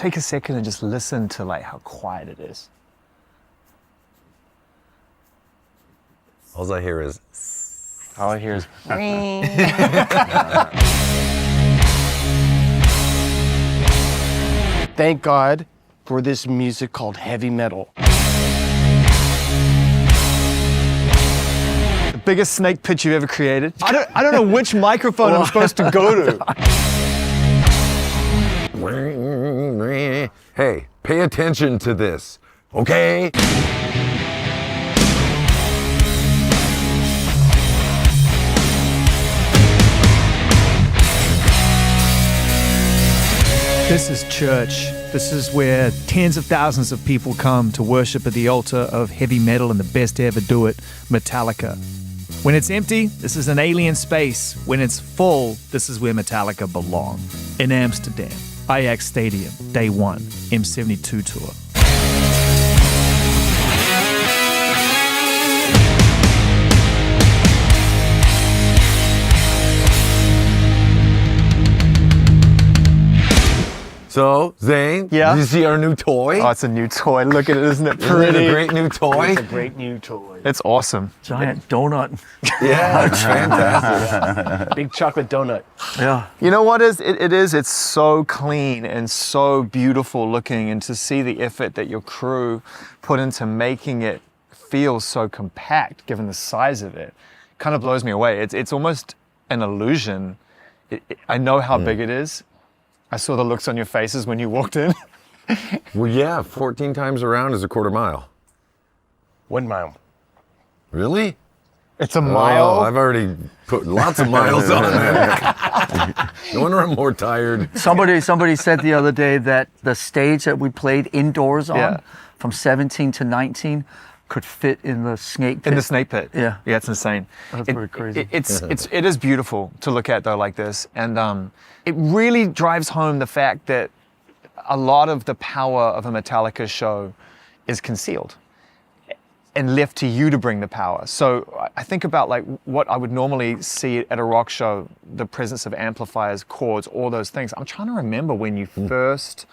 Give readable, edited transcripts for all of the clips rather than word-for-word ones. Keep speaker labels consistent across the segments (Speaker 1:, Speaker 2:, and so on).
Speaker 1: take a second and just listen to like how quiet it is.
Speaker 2: All I hear is.
Speaker 3: All I hear is. Thank God for this music called heavy metal.
Speaker 1: The biggest snake pitch you've ever created. I don't know which microphone I'm supposed to go to.
Speaker 2: Hey, pay attention to this, okay?
Speaker 1: This is church. This is where tens of thousands of people come to worship at the altar of heavy metal and the best to ever do it, Metallica. When it's empty, this is an alien space. When it's full, this is where Metallica belong. In Amsterdam, Ajax Stadium, Day 1, M72 tour.
Speaker 2: So, Zane,
Speaker 1: Yeah?
Speaker 2: did you see our new toy?
Speaker 1: Oh, it's a new toy. Look at it, isn't it
Speaker 2: Isn't it
Speaker 1: pretty?
Speaker 2: a great new toy?
Speaker 3: It's a great new toy.
Speaker 1: It's awesome.
Speaker 4: Giant donut.
Speaker 2: Yeah, it's fantastic.
Speaker 3: Big chocolate donut.
Speaker 4: Yeah.
Speaker 1: You know what it is? It's so clean and so beautiful looking, and to see the effort that your crew put into making it feel so compact, given the size of it, kind of blows me away. It's almost an illusion. I know how big it is. I saw the looks on your faces when you walked in.
Speaker 2: Well, yeah, 14 times around is a quarter mile.
Speaker 3: 1 mile.
Speaker 2: Really?
Speaker 1: It's a mile.
Speaker 2: Oh, I've already put lots of miles on it. No wonder I'm more tired.
Speaker 4: Somebody said the other day that the stage that we played indoors on
Speaker 1: Yeah.
Speaker 4: from 17 to 19 could fit in the snake pit.
Speaker 1: In the snake pit.
Speaker 4: Yeah.
Speaker 1: Yeah, it's insane.
Speaker 4: That's pretty crazy.
Speaker 1: It is beautiful to look at though like this. And it really drives home the fact that a lot of the power of a Metallica show is concealed and left to you to bring the power. So I think about like what I would normally see at a rock show, the presence of amplifiers, chords, all those things. I'm trying to remember when you first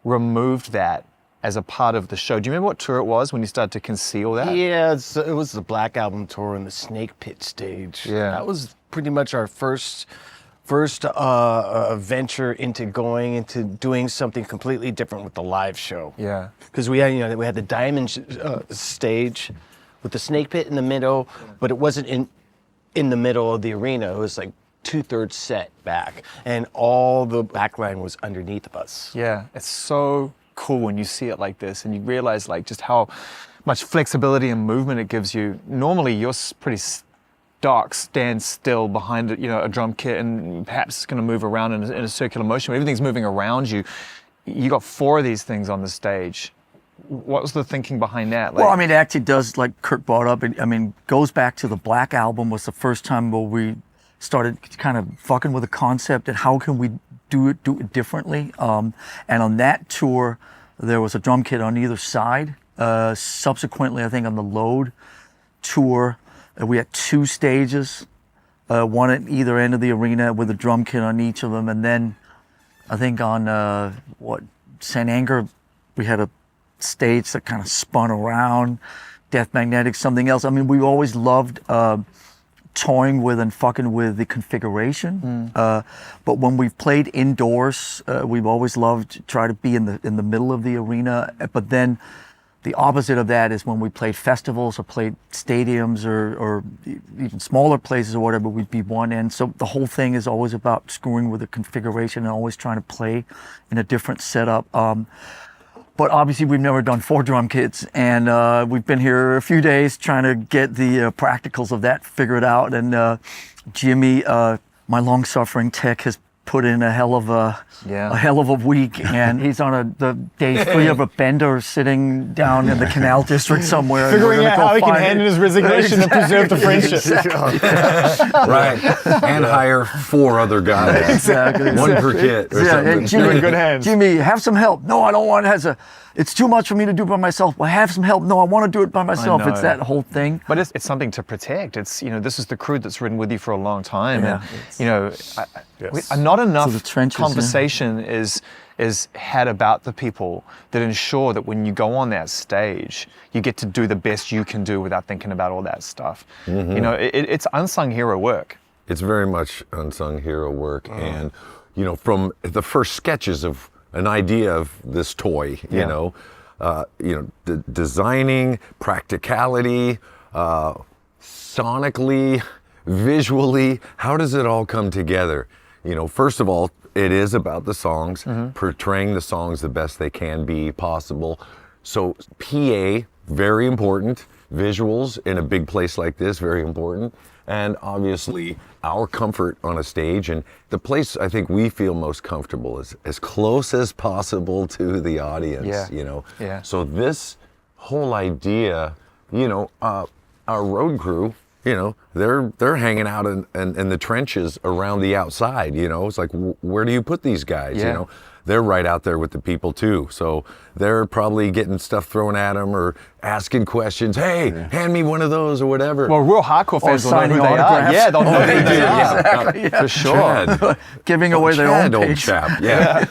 Speaker 1: removed that as a part of the show. Do you remember what tour it was when you started to conceal that?
Speaker 3: Yeah, it was the Black Album tour and the Snake Pit stage.
Speaker 1: Yeah.
Speaker 3: That was pretty much our first venture into going into doing something completely different with the live show.
Speaker 1: Yeah.
Speaker 3: Because we had the Diamond stage with the Snake Pit in the middle, but it wasn't in the middle of the arena. It was like 2/3 set back, and all the backline was underneath of us.
Speaker 1: Yeah, it's so cool when you see it like this and you realize like just how much flexibility and movement it gives you. Normally you're pretty stark, stand still behind a drum kit, and perhaps it's going to move around in a circular motion. Everything's moving around you. You got 4 of these things on the stage. What was the thinking behind that?
Speaker 4: Well, I mean, it actually does, like Kurt brought up, goes back to the Black Album was the first time where we started kind of fucking with the concept and how can we do it differently. And on that tour, there was a drum kit on either side. Subsequently, I think on the Load tour, we had 2 stages, one at either end of the arena with a drum kit on each of them. And then I think on St. Anger, we had a stage that kind of spun around, Death Magnetic, something else. I mean, we always loved toying with and fucking with the configuration. But when we've played indoors, we've always loved to try to be in the middle of the arena. But then the opposite of that is when we played festivals or played stadiums or even smaller places or whatever, we'd be one end. So the whole thing is always about screwing with the configuration and always trying to play in a different setup. But obviously we've never done 4 drum kits, and we've been here a few days trying to get the practicals of that figured out. And Jimmy, my long-suffering tech, has put in a hell of a week, and he's on the day 3 of a bender sitting down in the Canal District somewhere.
Speaker 1: Figuring out how he can hand in his resignation and preserve the friendship.
Speaker 2: Right. And hire 4 other guys.
Speaker 4: Exactly.
Speaker 2: 1 per kit or something.
Speaker 4: Jimmy,
Speaker 1: You're in good hands.
Speaker 4: Jimmy, have some help. No, I don't want it. It's too much for me to do by myself. Well, have some help. No, I want to do it by myself.
Speaker 1: know.
Speaker 4: It's that whole thing.
Speaker 1: But it's something to protect. It's, this is the crew that's ridden with you for a long time.
Speaker 4: Yeah.
Speaker 1: And, not enough
Speaker 4: So the trenches,
Speaker 1: conversation is is had about the people that ensure that when you go on that stage, you get to do the best you can do without thinking about all that stuff. You know, it's unsung hero work.
Speaker 2: It's very much unsung hero work. And, you know, from the first sketches of an idea of this toy, you know, designing, practicality, sonically, visually, how does it all come together? You know, first of all, it is about the songs, portraying the songs the best they can be possible. So PA, very important. Visuals in a big place like this, very important. And obviously our comfort on a stage, and the place I think we feel most comfortable is as close as possible to the audience, you know. So this whole idea, you know, our road crew, you know, they're hanging out in the trenches around the outside, you know. It's like, where do you put these guys, you know? They're right out there with the people too. So they're probably getting stuff thrown at them or asking questions. Hey, hand me one of those or whatever.
Speaker 1: Well, real hardcore fans will know who they are.
Speaker 4: autographs.
Speaker 1: Yeah, they'll know who they are.
Speaker 4: Exactly,
Speaker 1: For sure.
Speaker 2: Chad.
Speaker 4: Giving away their own
Speaker 2: Chad, old
Speaker 4: page.
Speaker 2: chap. Yeah.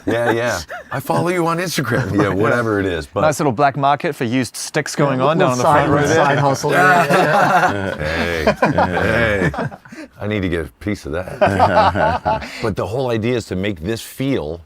Speaker 2: I follow you on Instagram. Yeah, whatever it is. But
Speaker 1: Nice little black market for used sticks going on down on the
Speaker 4: side,
Speaker 1: front row there.
Speaker 4: side hustle.
Speaker 2: hey, I need to get a piece of that. But the whole idea is to make this feel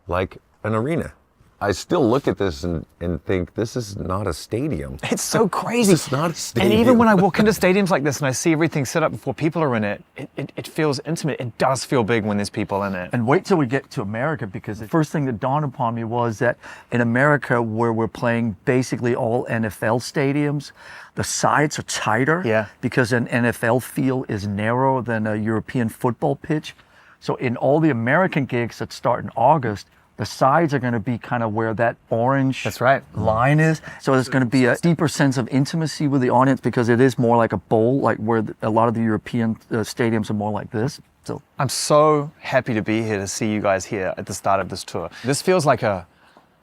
Speaker 2: like an arena. I still look at this and think, this is not a stadium.
Speaker 1: It's so crazy.
Speaker 2: It's not a stadium.
Speaker 1: And even when I walk into stadiums like this and I see everything set up before people are in it, it feels intimate. It does feel big when there's people in it.
Speaker 4: And wait till we get to America, because the first thing that dawned upon me was that in America, where we're playing basically all NFL stadiums, the sides are tighter because an NFL field is narrower than a European football pitch. So in all the American gigs that start in August, the sides are going to be kind of where that orange line is. So there's going to be a deeper sense of intimacy with the audience, because it is more like a bowl, like where a lot of the European stadiums are more like this. So
Speaker 1: I'm so happy to be here to see you guys here at the start of this tour. This feels like a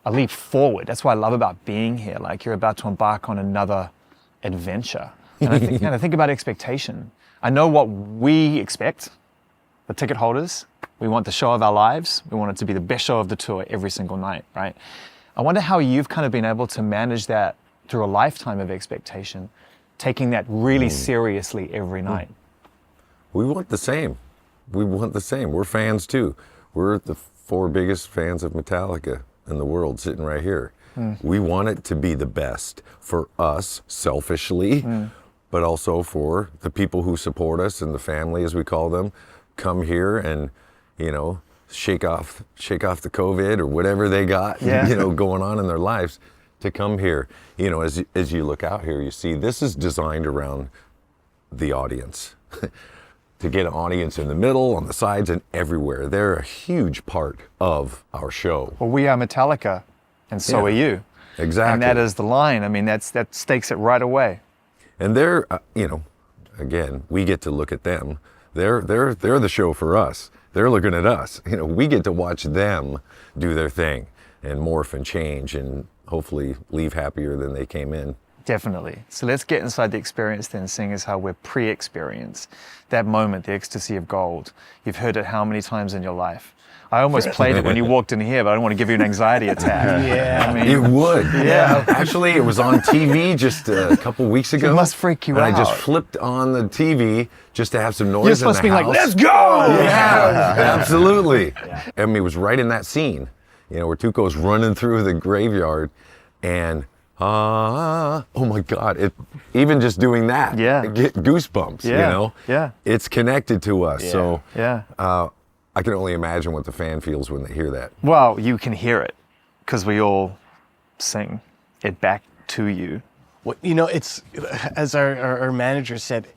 Speaker 1: leap forward. That's what I love about being here. Like, you're about to embark on another adventure. And I think about expectation. I know what we expect, the ticket holders. We want the show of our lives. We want it to be the best show of the tour every single night, right? I wonder how you've kind of been able to manage that through a lifetime of expectation, taking that really seriously every night.
Speaker 2: We want the same. We want the same. We're fans too. We're the 4 biggest fans of Metallica in the world, sitting right here. We want it to be the best for us, selfishly, but also for the people who support us and the family, as we call them, come here and, you know, shake off the COVID or whatever they got, you know, going on in their lives, to come here. You know, as you look out here, you see this is designed around the audience. To get an audience in the middle, on the sides, and everywhere. They're a huge part of our show.
Speaker 1: Well, we are Metallica, and so are you.
Speaker 2: Exactly.
Speaker 1: And that is the line. I mean, that stakes it right away.
Speaker 2: And they're, you know, again, we get to look at them. They're the show for us. They're looking at us. You know, we get to watch them do their thing and morph and change and hopefully leave happier than they came in.
Speaker 1: Definitely. So let's get inside the experience then, seeing as how we're pre-experienced. That moment, the ecstasy of gold. You've heard it how many times in your life? I almost played it when you walked in here, but I don't want to give you an anxiety attack. I mean,
Speaker 2: It would. Actually, it was on TV just a couple weeks ago.
Speaker 1: It must freak you
Speaker 2: and
Speaker 1: out.
Speaker 2: I just flipped on the TV just to have some noise.
Speaker 1: You're supposed to be like, let's go!
Speaker 2: Yeah, absolutely. I mean, it was right in that scene, you know, where Tuco's running through the graveyard, and oh my God! Even just doing that, I get goosebumps. You know, it's connected to us. So I can only imagine what the fan feels when they hear that.
Speaker 1: Well, you can hear it because we all sing it back to you.
Speaker 3: Well, you know, it's, as our manager said,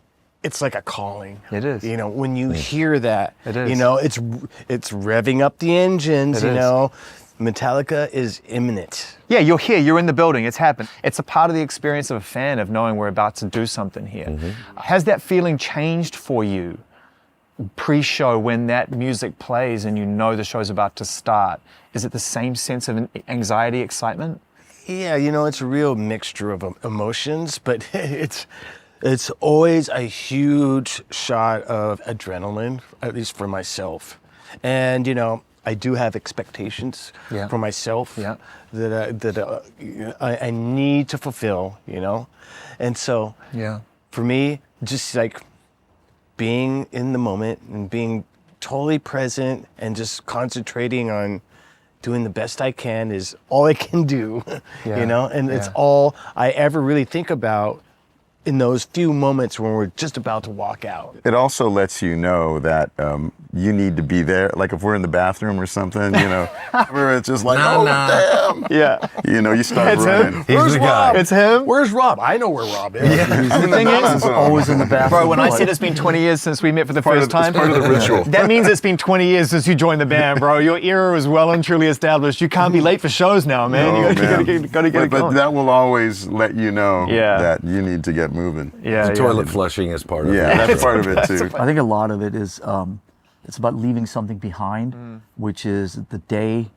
Speaker 3: it's like a calling.
Speaker 1: It is.
Speaker 3: You know, when you hear that,
Speaker 1: It is.
Speaker 3: you know, it's revving up the engines,
Speaker 1: It
Speaker 3: you
Speaker 1: is.
Speaker 3: know. Metallica is imminent.
Speaker 1: Yeah, you're here, you're in the building, it's happened. It's a part of the experience of a fan of knowing we're about to do something here. Has that feeling changed for you pre-show when that music plays and you know the show's about to start? Is it the same sense of anxiety, excitement?
Speaker 3: Yeah, you know, it's a real mixture of emotions, but it's always a huge shot of adrenaline, at least for myself. And, you know, I do have expectations
Speaker 1: Yeah.
Speaker 3: for myself
Speaker 1: Yeah.
Speaker 3: that I need to fulfill, you know? And so
Speaker 1: Yeah.
Speaker 3: for me, just like being in the moment and being totally present and just concentrating on doing the best I can is all I can do,
Speaker 1: Yeah,
Speaker 3: you know? And it's
Speaker 1: yeah.
Speaker 3: all I ever really think about in those few moments when we're just about to walk out.
Speaker 5: It also lets you know that you need to be there. Like if we're in the bathroom or something, you know, where it's just like, damn.
Speaker 3: Yeah.
Speaker 5: You know, you start
Speaker 3: It's
Speaker 5: running.
Speaker 3: him.
Speaker 2: He's
Speaker 3: Where's
Speaker 2: the
Speaker 3: Rob?
Speaker 2: guy.
Speaker 1: It's him.
Speaker 3: Where's Rob? I know where Rob is.
Speaker 1: The thing is,
Speaker 4: Always in the bathroom.
Speaker 1: bro, when I said it's been 20 years since we met for the first time,
Speaker 5: It's part of the ritual.
Speaker 1: that means it's been 20 years since you joined the band, bro. Your era is well and truly established. You can't be late for shows now, man.
Speaker 5: Oh,
Speaker 1: You gotta
Speaker 5: man.
Speaker 1: get it
Speaker 5: But
Speaker 1: going.
Speaker 5: that will always let you know
Speaker 1: Yeah.
Speaker 5: that you need to get moving.
Speaker 1: Yeah,
Speaker 2: The toilet flushing is part of it.
Speaker 5: Yeah, that's part of it too.
Speaker 4: I think a lot of it is it's about leaving something behind, which is the day,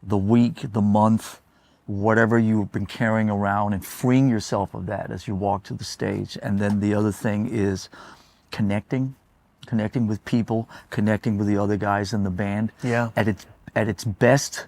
Speaker 4: the week, the month, whatever you've been carrying around, and freeing yourself of that as you walk to the stage. And then the other thing is connecting with people, connecting with the other guys in the band.
Speaker 1: Yeah.
Speaker 4: At its best,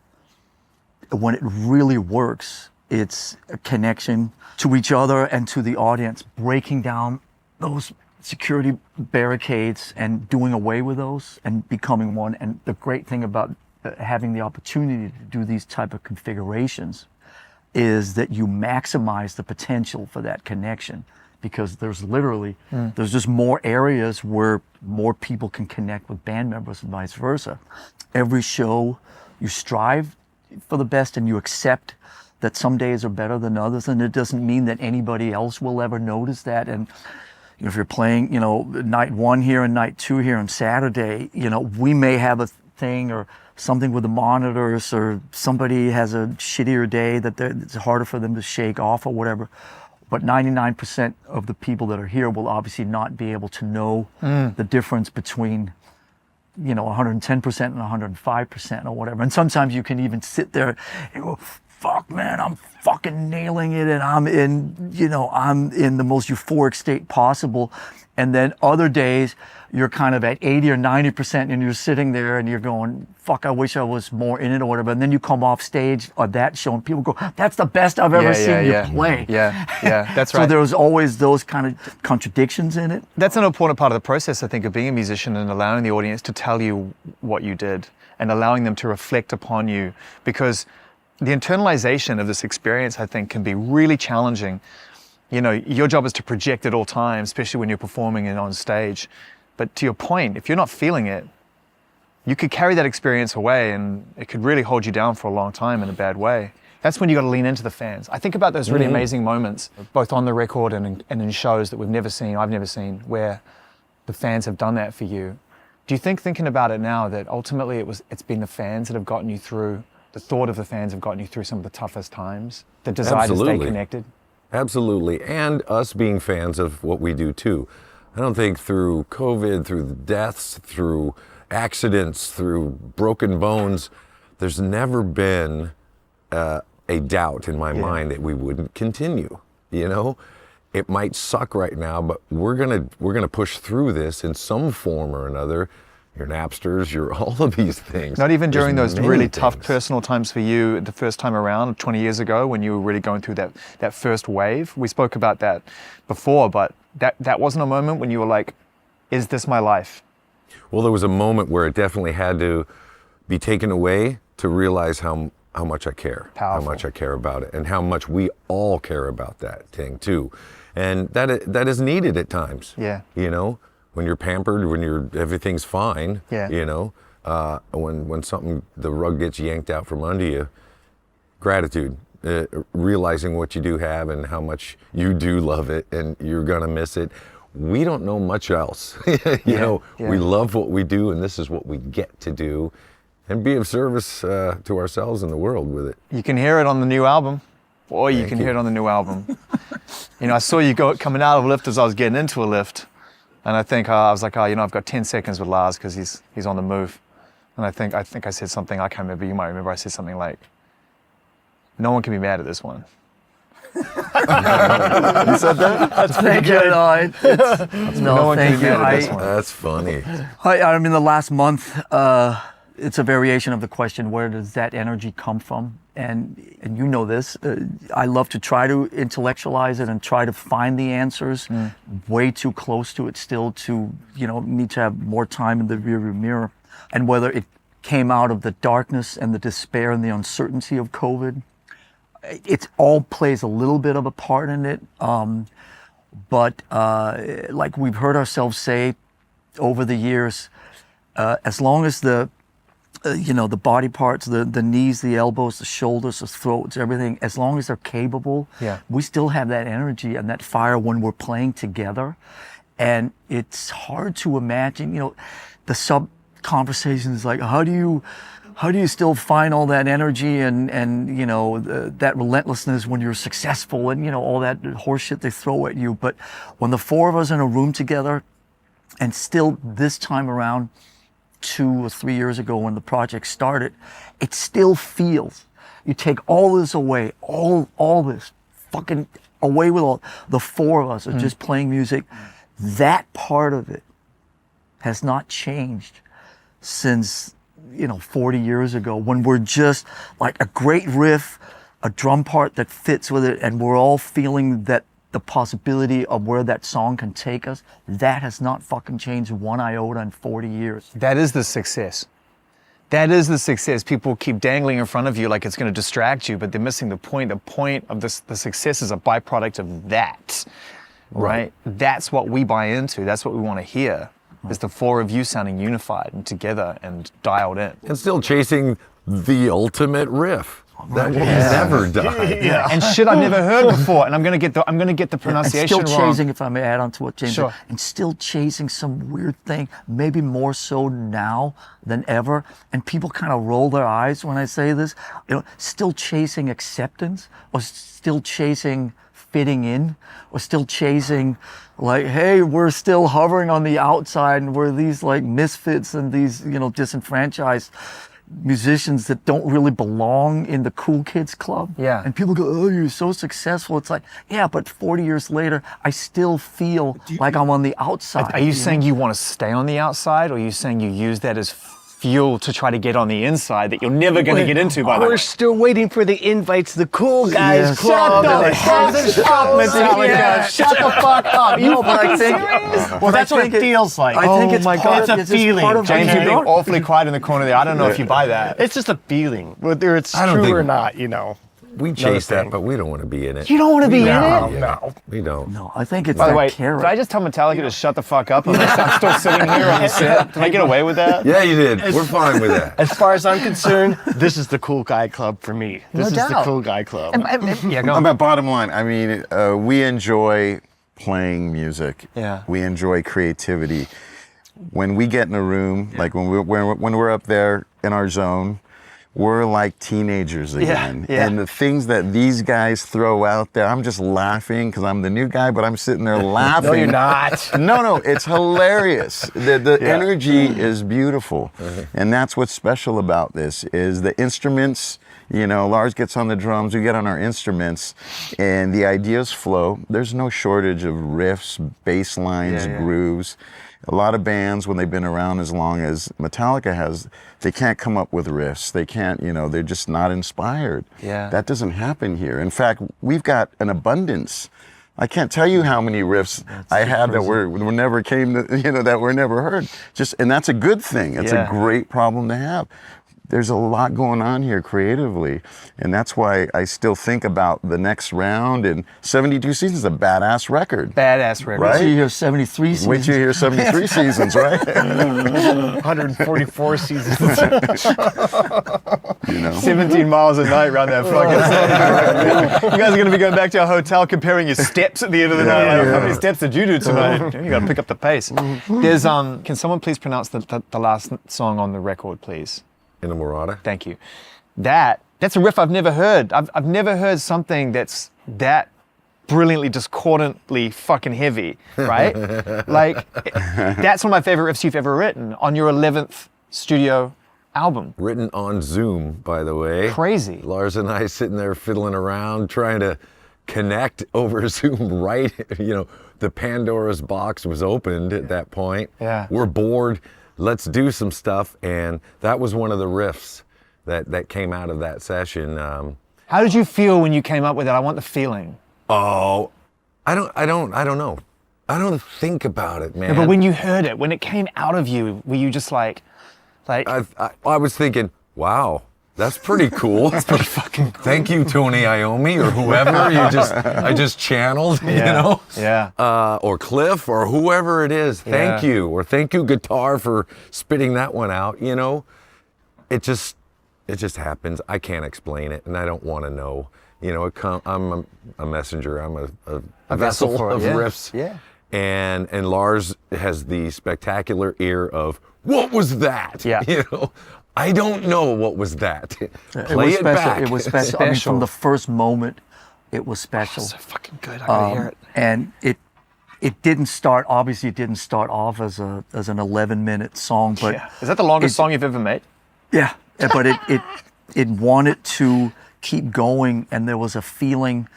Speaker 4: when it really works, it's a connection to each other and to the audience, breaking down those security barricades and doing away with those and becoming one. And the great thing about having the opportunity to do these type of configurations is that you maximize the potential for that connection, because there's literally there's just more areas where more people can connect with band members and vice versa. Every show you strive for the best and you accept that some days are better than others, and it doesn't mean that anybody else will ever notice that. And you know, if you're playing, you know, night one here and night two here on Saturday, you know, we may have a thing or something with the monitors, or somebody has a shittier day that it's harder for them to shake off or whatever. But 99% of the people that are here will obviously not be able to know the difference between, you know, 110% and 105% or whatever. And sometimes you can even sit there and go, fuck, man, I'm fucking nailing it, and I'm in the most euphoric state possible. And then other days you're kind of at 80 or 90% and you're sitting there and you're going, fuck, I wish I was more in it or whatever. And then you come off stage of that show and people go, that's the best I've ever seen you play.
Speaker 1: Yeah, that's right.
Speaker 4: So there's always those kind of contradictions in it.
Speaker 1: That's an important part of the process, I think, of being a musician, and allowing the audience to tell you what you did and allowing them to reflect upon you, because the internalization of this experience, I think, can be really challenging. You know, your job is to project at all times, especially when you're performing and on stage. But to your point, if you're not feeling it, you could carry that experience away and it could really hold you down for a long time in a bad way. That's when you got to lean into the fans. I think about those really amazing moments, both on the record and in shows that I've never seen, where the fans have done that for you. Do you think, thinking about it now, that ultimately it's been the fans that have gotten you through, the thought of the fans have gotten you through some of the toughest times, the desire to stay connected?
Speaker 2: Absolutely. And us being fans of what we do too. I don't think through COVID, through the deaths, through accidents, through broken bones, there's never been a doubt in my mind that we wouldn't continue. You know, it might suck right now, but we're gonna push through this in some form or another. Your Napsters, your all of these things.
Speaker 1: Not even during
Speaker 2: There's
Speaker 1: those
Speaker 2: many
Speaker 1: really tough
Speaker 2: things.
Speaker 1: personal times for you the first time around, 20 years ago, when you were really going through that first wave. We spoke about that before, but that wasn't a moment when you were like, is this my life?
Speaker 2: Well, there was a moment where it definitely had to be taken away to realize how much I care,
Speaker 1: Powerful.
Speaker 2: how much I care about it, and how much we all care about that thing too. And that is needed at times.
Speaker 1: Yeah.
Speaker 2: You know, when you're pampered, when everything's fine.
Speaker 1: Yeah.
Speaker 2: You know, when the rug gets yanked out from under you, gratitude. Realizing what you do have and how much you do love it, and you're gonna miss it. We don't know much else. you know, we love what we do, and this is what we get to do, and be of service to ourselves and the world with it.
Speaker 1: You can hear it on the new album. Boy, you
Speaker 2: Thank
Speaker 1: can
Speaker 2: you.
Speaker 1: hear it on the new album. You know, I saw you coming out of a lift as I was getting into a lift. And I think I was like, oh, you know, I've got 10 seconds with Lars because he's on the move. And I think I said something, I can't remember, you might remember, I said something like, no one can be mad at this one.
Speaker 2: You said that?
Speaker 4: Thank you.
Speaker 1: No one can
Speaker 4: thank
Speaker 1: be
Speaker 4: you.
Speaker 1: mad at this one.
Speaker 2: That's funny.
Speaker 4: I mean, the last month, it's a variation of the question, where does that energy come from? And you know this, I love to try to intellectualize it and try to find the answers. Way too close to it still to, need to have more time in the rearview mirror. And whether it came out of the darkness and the despair and the uncertainty of COVID, it all plays a little bit of a part in it. But like we've heard ourselves say over the years, as long as the body parts, the knees, the elbows, the shoulders, the throats, everything, as long as they're capable, we still have that energy and that fire when we're playing together. And it's hard to imagine, the sub conversation is like, how do you still find all that energy and that relentlessness when you're successful and, all that horseshit they throw at you. But when the four of us in a room together, and still this time around, 2 or 3 years ago when the project started, it still feels, you take all this away, all this fucking away with all, the four of us are just playing music. That part of it has not changed since 40 years ago, when we're just like a great riff, a drum part that fits with it, and we're all feeling that the possibility of where that song can take us. That has not fucking changed one iota in 40 years.
Speaker 1: That is the success. That is the success. People keep dangling in front of you like it's going to distract you, but they're missing the point. The point of the success is a byproduct of that, right? That's what we buy into. That's what we want to hear. Is the four of you sounding unified and together and dialed in.
Speaker 2: And still chasing the ultimate riff. That will never die.
Speaker 1: Yeah. And shit I've never heard before, and I'm gonna get the pronunciation
Speaker 4: and still
Speaker 1: wrong.
Speaker 4: chasing, if I may add on to what James said, and still chasing some weird thing, maybe more so now than ever. And people kind of roll their eyes when I say this. Still chasing acceptance, or still chasing fitting in, or still chasing like, hey, we're still hovering on the outside and we're these like misfits and these, disenfranchised musicians that don't really belong in the cool kids club.
Speaker 1: Yeah.
Speaker 4: And people go, oh, you're so successful. It's like, yeah, but 40 years later, I still feel like I'm on the outside.
Speaker 1: Are you saying you want to stay on the outside, or are you saying you use that as fuel to try to get on the inside that you're never going to get into, by the way?
Speaker 3: We're still waiting for the invites, the cool guys club.
Speaker 1: Shut the fuck up, Metallica. Shut the fuck up. You fucking serious?
Speaker 3: Well, that's what it feels like.
Speaker 4: I think it's
Speaker 3: my
Speaker 4: part
Speaker 3: God,
Speaker 4: of
Speaker 3: it's a
Speaker 4: just
Speaker 3: feeling.
Speaker 4: part of
Speaker 1: James,
Speaker 4: what
Speaker 1: you're
Speaker 4: you
Speaker 1: being
Speaker 4: do.
Speaker 1: awfully quiet in the corner there. I don't know if you buy that.
Speaker 3: It's just a feeling, whether it's
Speaker 2: I don't
Speaker 3: true
Speaker 2: think-
Speaker 3: or not,
Speaker 2: We chase that, but we don't want to be in it.
Speaker 1: You don't want to be in it?
Speaker 3: No.
Speaker 2: We don't.
Speaker 4: No, I think it's
Speaker 1: By the
Speaker 4: that
Speaker 1: way,
Speaker 4: carrot.
Speaker 1: did I just tell Metallica to shut the fuck up unless I'm still sitting here on the set? Did I get away with that?
Speaker 2: Yeah, you did. We're fine with that.
Speaker 3: As far as I'm concerned, this is the cool guy club for me. This is the
Speaker 1: doubt.
Speaker 3: cool guy club.
Speaker 1: Yeah, go on.
Speaker 5: But bottom line, I mean, we enjoy playing music.
Speaker 1: Yeah.
Speaker 5: We enjoy creativity. When we get in a room, like when we're up there in our zone, we're like teenagers again.
Speaker 1: yeah.
Speaker 5: And the things that these guys throw out there, I'm just laughing because I'm the new guy, but I'm sitting there laughing.
Speaker 1: No, you're not.
Speaker 5: No, it's hilarious. The energy is beautiful. And that's what's special about this is the instruments. Lars gets on the drums, we get on our instruments, and the ideas flow. There's no shortage of riffs, bass lines, grooves. A lot of bands, when they've been around as long as Metallica has, they can't come up with riffs. They can't, they're just not inspired.
Speaker 1: Yeah.
Speaker 5: That doesn't happen here. In fact, we've got an abundance. I can't tell you how many riffs I had that were never came to, that were never heard. And that's a good thing. It's a great problem to have. There's a lot going on here creatively, and that's why I still think about the next round. And 72 Seasons is a badass record.
Speaker 1: Badass record.
Speaker 5: Right?
Speaker 4: Wait till you hear 73 seasons.
Speaker 5: Wait till you hear 73 seasons, right?
Speaker 1: 144 seasons.
Speaker 5: 17
Speaker 1: 17 miles a night around that fucking thing. You guys are going to be going back to a hotel comparing your steps at the end of the night. Like, how many steps did you do tonight? You got to pick up the pace. There's can someone please pronounce the last song on the record, please?
Speaker 2: Inamorata.
Speaker 1: Thank you. That's a riff I've never heard. I've never heard something that's that brilliantly, discordantly fucking heavy, right? That's one of my favorite riffs you've ever written on your 11th studio album.
Speaker 2: Written on Zoom, by the way.
Speaker 1: Crazy.
Speaker 2: Lars and I sitting there fiddling around, trying to connect over Zoom, right? The Pandora's box was opened at that point.
Speaker 1: Yeah.
Speaker 2: We're bored. let's do some stuff. And that was one of the riffs that came out of that session.
Speaker 1: How did you feel when you came up with it? I want the feeling.
Speaker 2: Oh, I don't know. I don't think about it, man.
Speaker 1: No, but when you heard it, when it came out of you, were you just like
Speaker 2: I was thinking, wow, that's pretty cool. That's pretty fucking cool. Thank you, Tony Iommi, or whoever I just channeled, you know?
Speaker 1: Yeah.
Speaker 2: Or Cliff, or whoever it is. Thank you. Or thank you, guitar, for spitting that one out, you know? It just happens. I can't explain it, and I don't want to know. You know, I'm a messenger. I'm a vessel
Speaker 1: for it,
Speaker 2: of riffs.
Speaker 1: Yeah.
Speaker 2: And Lars has the spectacular ear of, what was that?
Speaker 1: Yeah.
Speaker 2: You know, I don't know what was that. Play it
Speaker 4: special.
Speaker 2: back.
Speaker 4: It was special. I mean, from the first moment, it was special.
Speaker 1: So fucking good. I gotta hear it.
Speaker 4: And it didn't start. Obviously, it didn't start off as an 11-minute song, but
Speaker 1: Is that the longest song you've ever made?
Speaker 4: yeah. But it wanted to keep going, and there was a feeling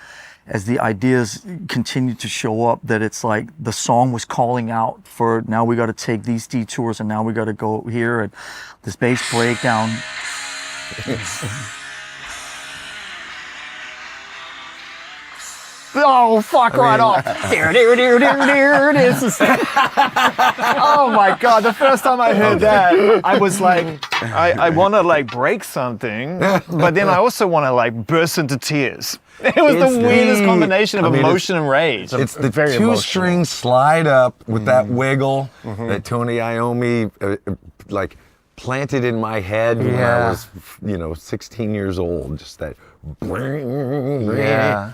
Speaker 4: as the ideas continued to show up that it's like the song was calling out for, now we got to take these detours, and now we got to go here, and this bass breakdown.
Speaker 1: Oh, fuck right off. Dear, it is. Oh my God, the first time I heard that, I was like, I want to like break something, but then I also want to like burst into tears. It was
Speaker 2: It's
Speaker 1: the weirdest
Speaker 2: the-
Speaker 1: combination of
Speaker 2: I mean,
Speaker 1: emotion and rage.
Speaker 2: It's the
Speaker 1: very
Speaker 2: two
Speaker 1: emotional.
Speaker 2: string slide up with that wiggle that Tony Iommi like planted in my head when I
Speaker 1: Yeah.
Speaker 2: was, 16 years old. Just that,
Speaker 1: Yeah.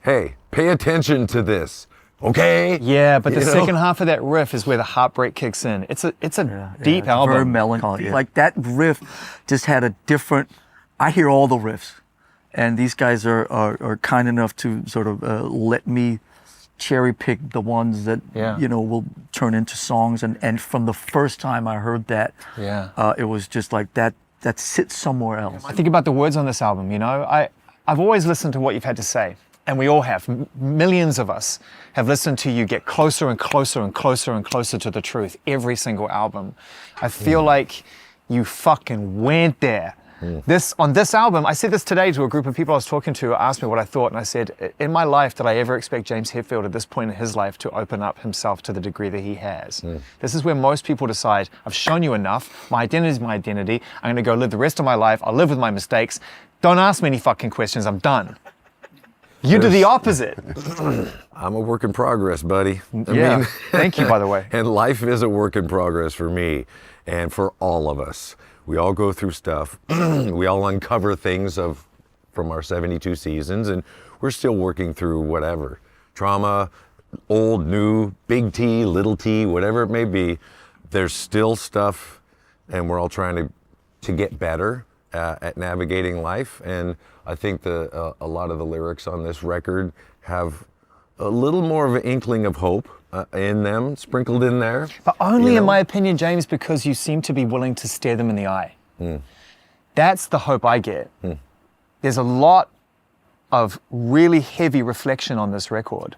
Speaker 2: hey, pay attention to this, okay?
Speaker 1: Yeah, but the
Speaker 2: You know?
Speaker 1: second half of that riff is where the heartbreak kicks in. It's a deep
Speaker 4: It's
Speaker 1: album.
Speaker 4: very melancholy. Like that riff just had a different. I hear all the riffs, and these guys are kind enough to sort of let me cherry pick the ones that will turn into songs. And from the first time I heard that, it was just like that sits somewhere else.
Speaker 1: I think about the words on this album, I've always listened to what you've had to say, and we all have. Millions of us have listened to you get closer and closer and closer and closer to the truth every single album. I feel like you fucking went there. On this album, I said this today to a group of people I was talking to, asked me what I thought, and I said, in my life, did I ever expect James Hetfield at this point in his life to open up himself to the degree that he has? This is where most people decide, I've shown you enough, my identity is my identity, I'm gonna go live the rest of my life, I'll live with my mistakes, don't ask me any fucking questions, I'm done. You do the opposite.
Speaker 2: I'm a work in progress, buddy.
Speaker 1: Thank you, by the way.
Speaker 2: And life is a work in progress for me and for all of us. We all go through stuff. We all uncover things from our 72 seasons, and we're still working through whatever. Trauma, old, new, big T, little t, whatever it may be. There's still stuff, and we're all trying to get better at navigating life. And I think a lot of the lyrics on this record have a little more of an inkling of hope in them, sprinkled in there.
Speaker 1: But only, in my opinion, James, because you seem to be willing to stare them in the eye. That's the hope I get. There's a lot of really heavy reflection on this record,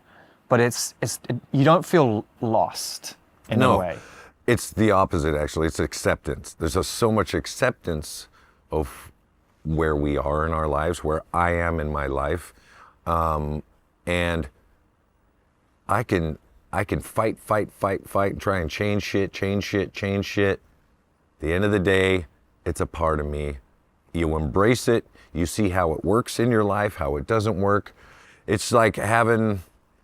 Speaker 1: but you don't feel lost in a way.
Speaker 2: It's the opposite, actually. It's acceptance. There's so much acceptance of where we are in our lives, where I am in my life, and I can fight, and try and change shit. At the end of the day, it's a part of me. You embrace it. You see how it works in your life, how it doesn't work. It's like having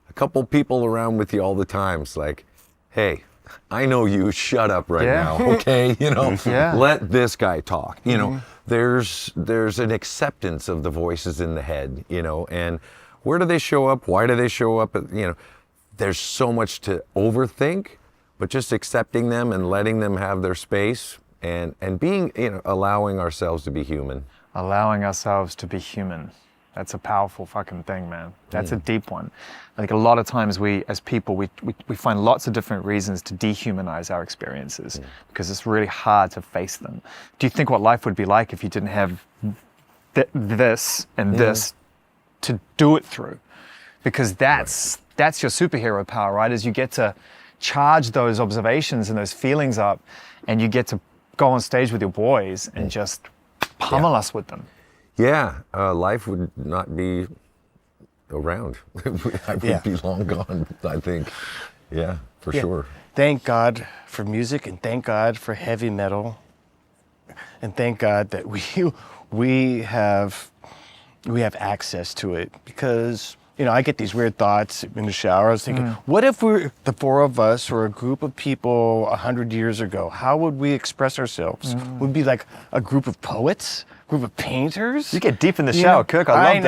Speaker 2: a couple people around with you all the time. It's like, hey, I know you, shut up right now, okay? Let this guy talk. There's an acceptance of the voices in the head, and where do they show up? Why do they show up? There's so much to overthink, but just accepting them and letting them have their space and being, allowing ourselves to be human.
Speaker 1: Allowing ourselves to be human. That's a powerful fucking thing, man. That's a deep one. I think a lot of times we, as people, we find lots of different reasons to dehumanize our experiences because it's really hard to face them. Do you think what life would be like if you didn't have this and this to do it through? Because that's your superhero power, right? Is you get to charge those observations and those feelings up, and you get to go on stage with your boys and just pummel us with them.
Speaker 2: Yeah, life would not be around. I would be long gone, I think. Yeah, for sure.
Speaker 3: Thank God for music, and thank God for heavy metal, and thank God that we have access to it, because I get these weird thoughts in the shower. I was thinking, what if we're the four of us or a group of people 100 years ago? How would we express ourselves? Would it be like a group of poets? Group of painters?
Speaker 1: You get deep in the shower, Kirk. I love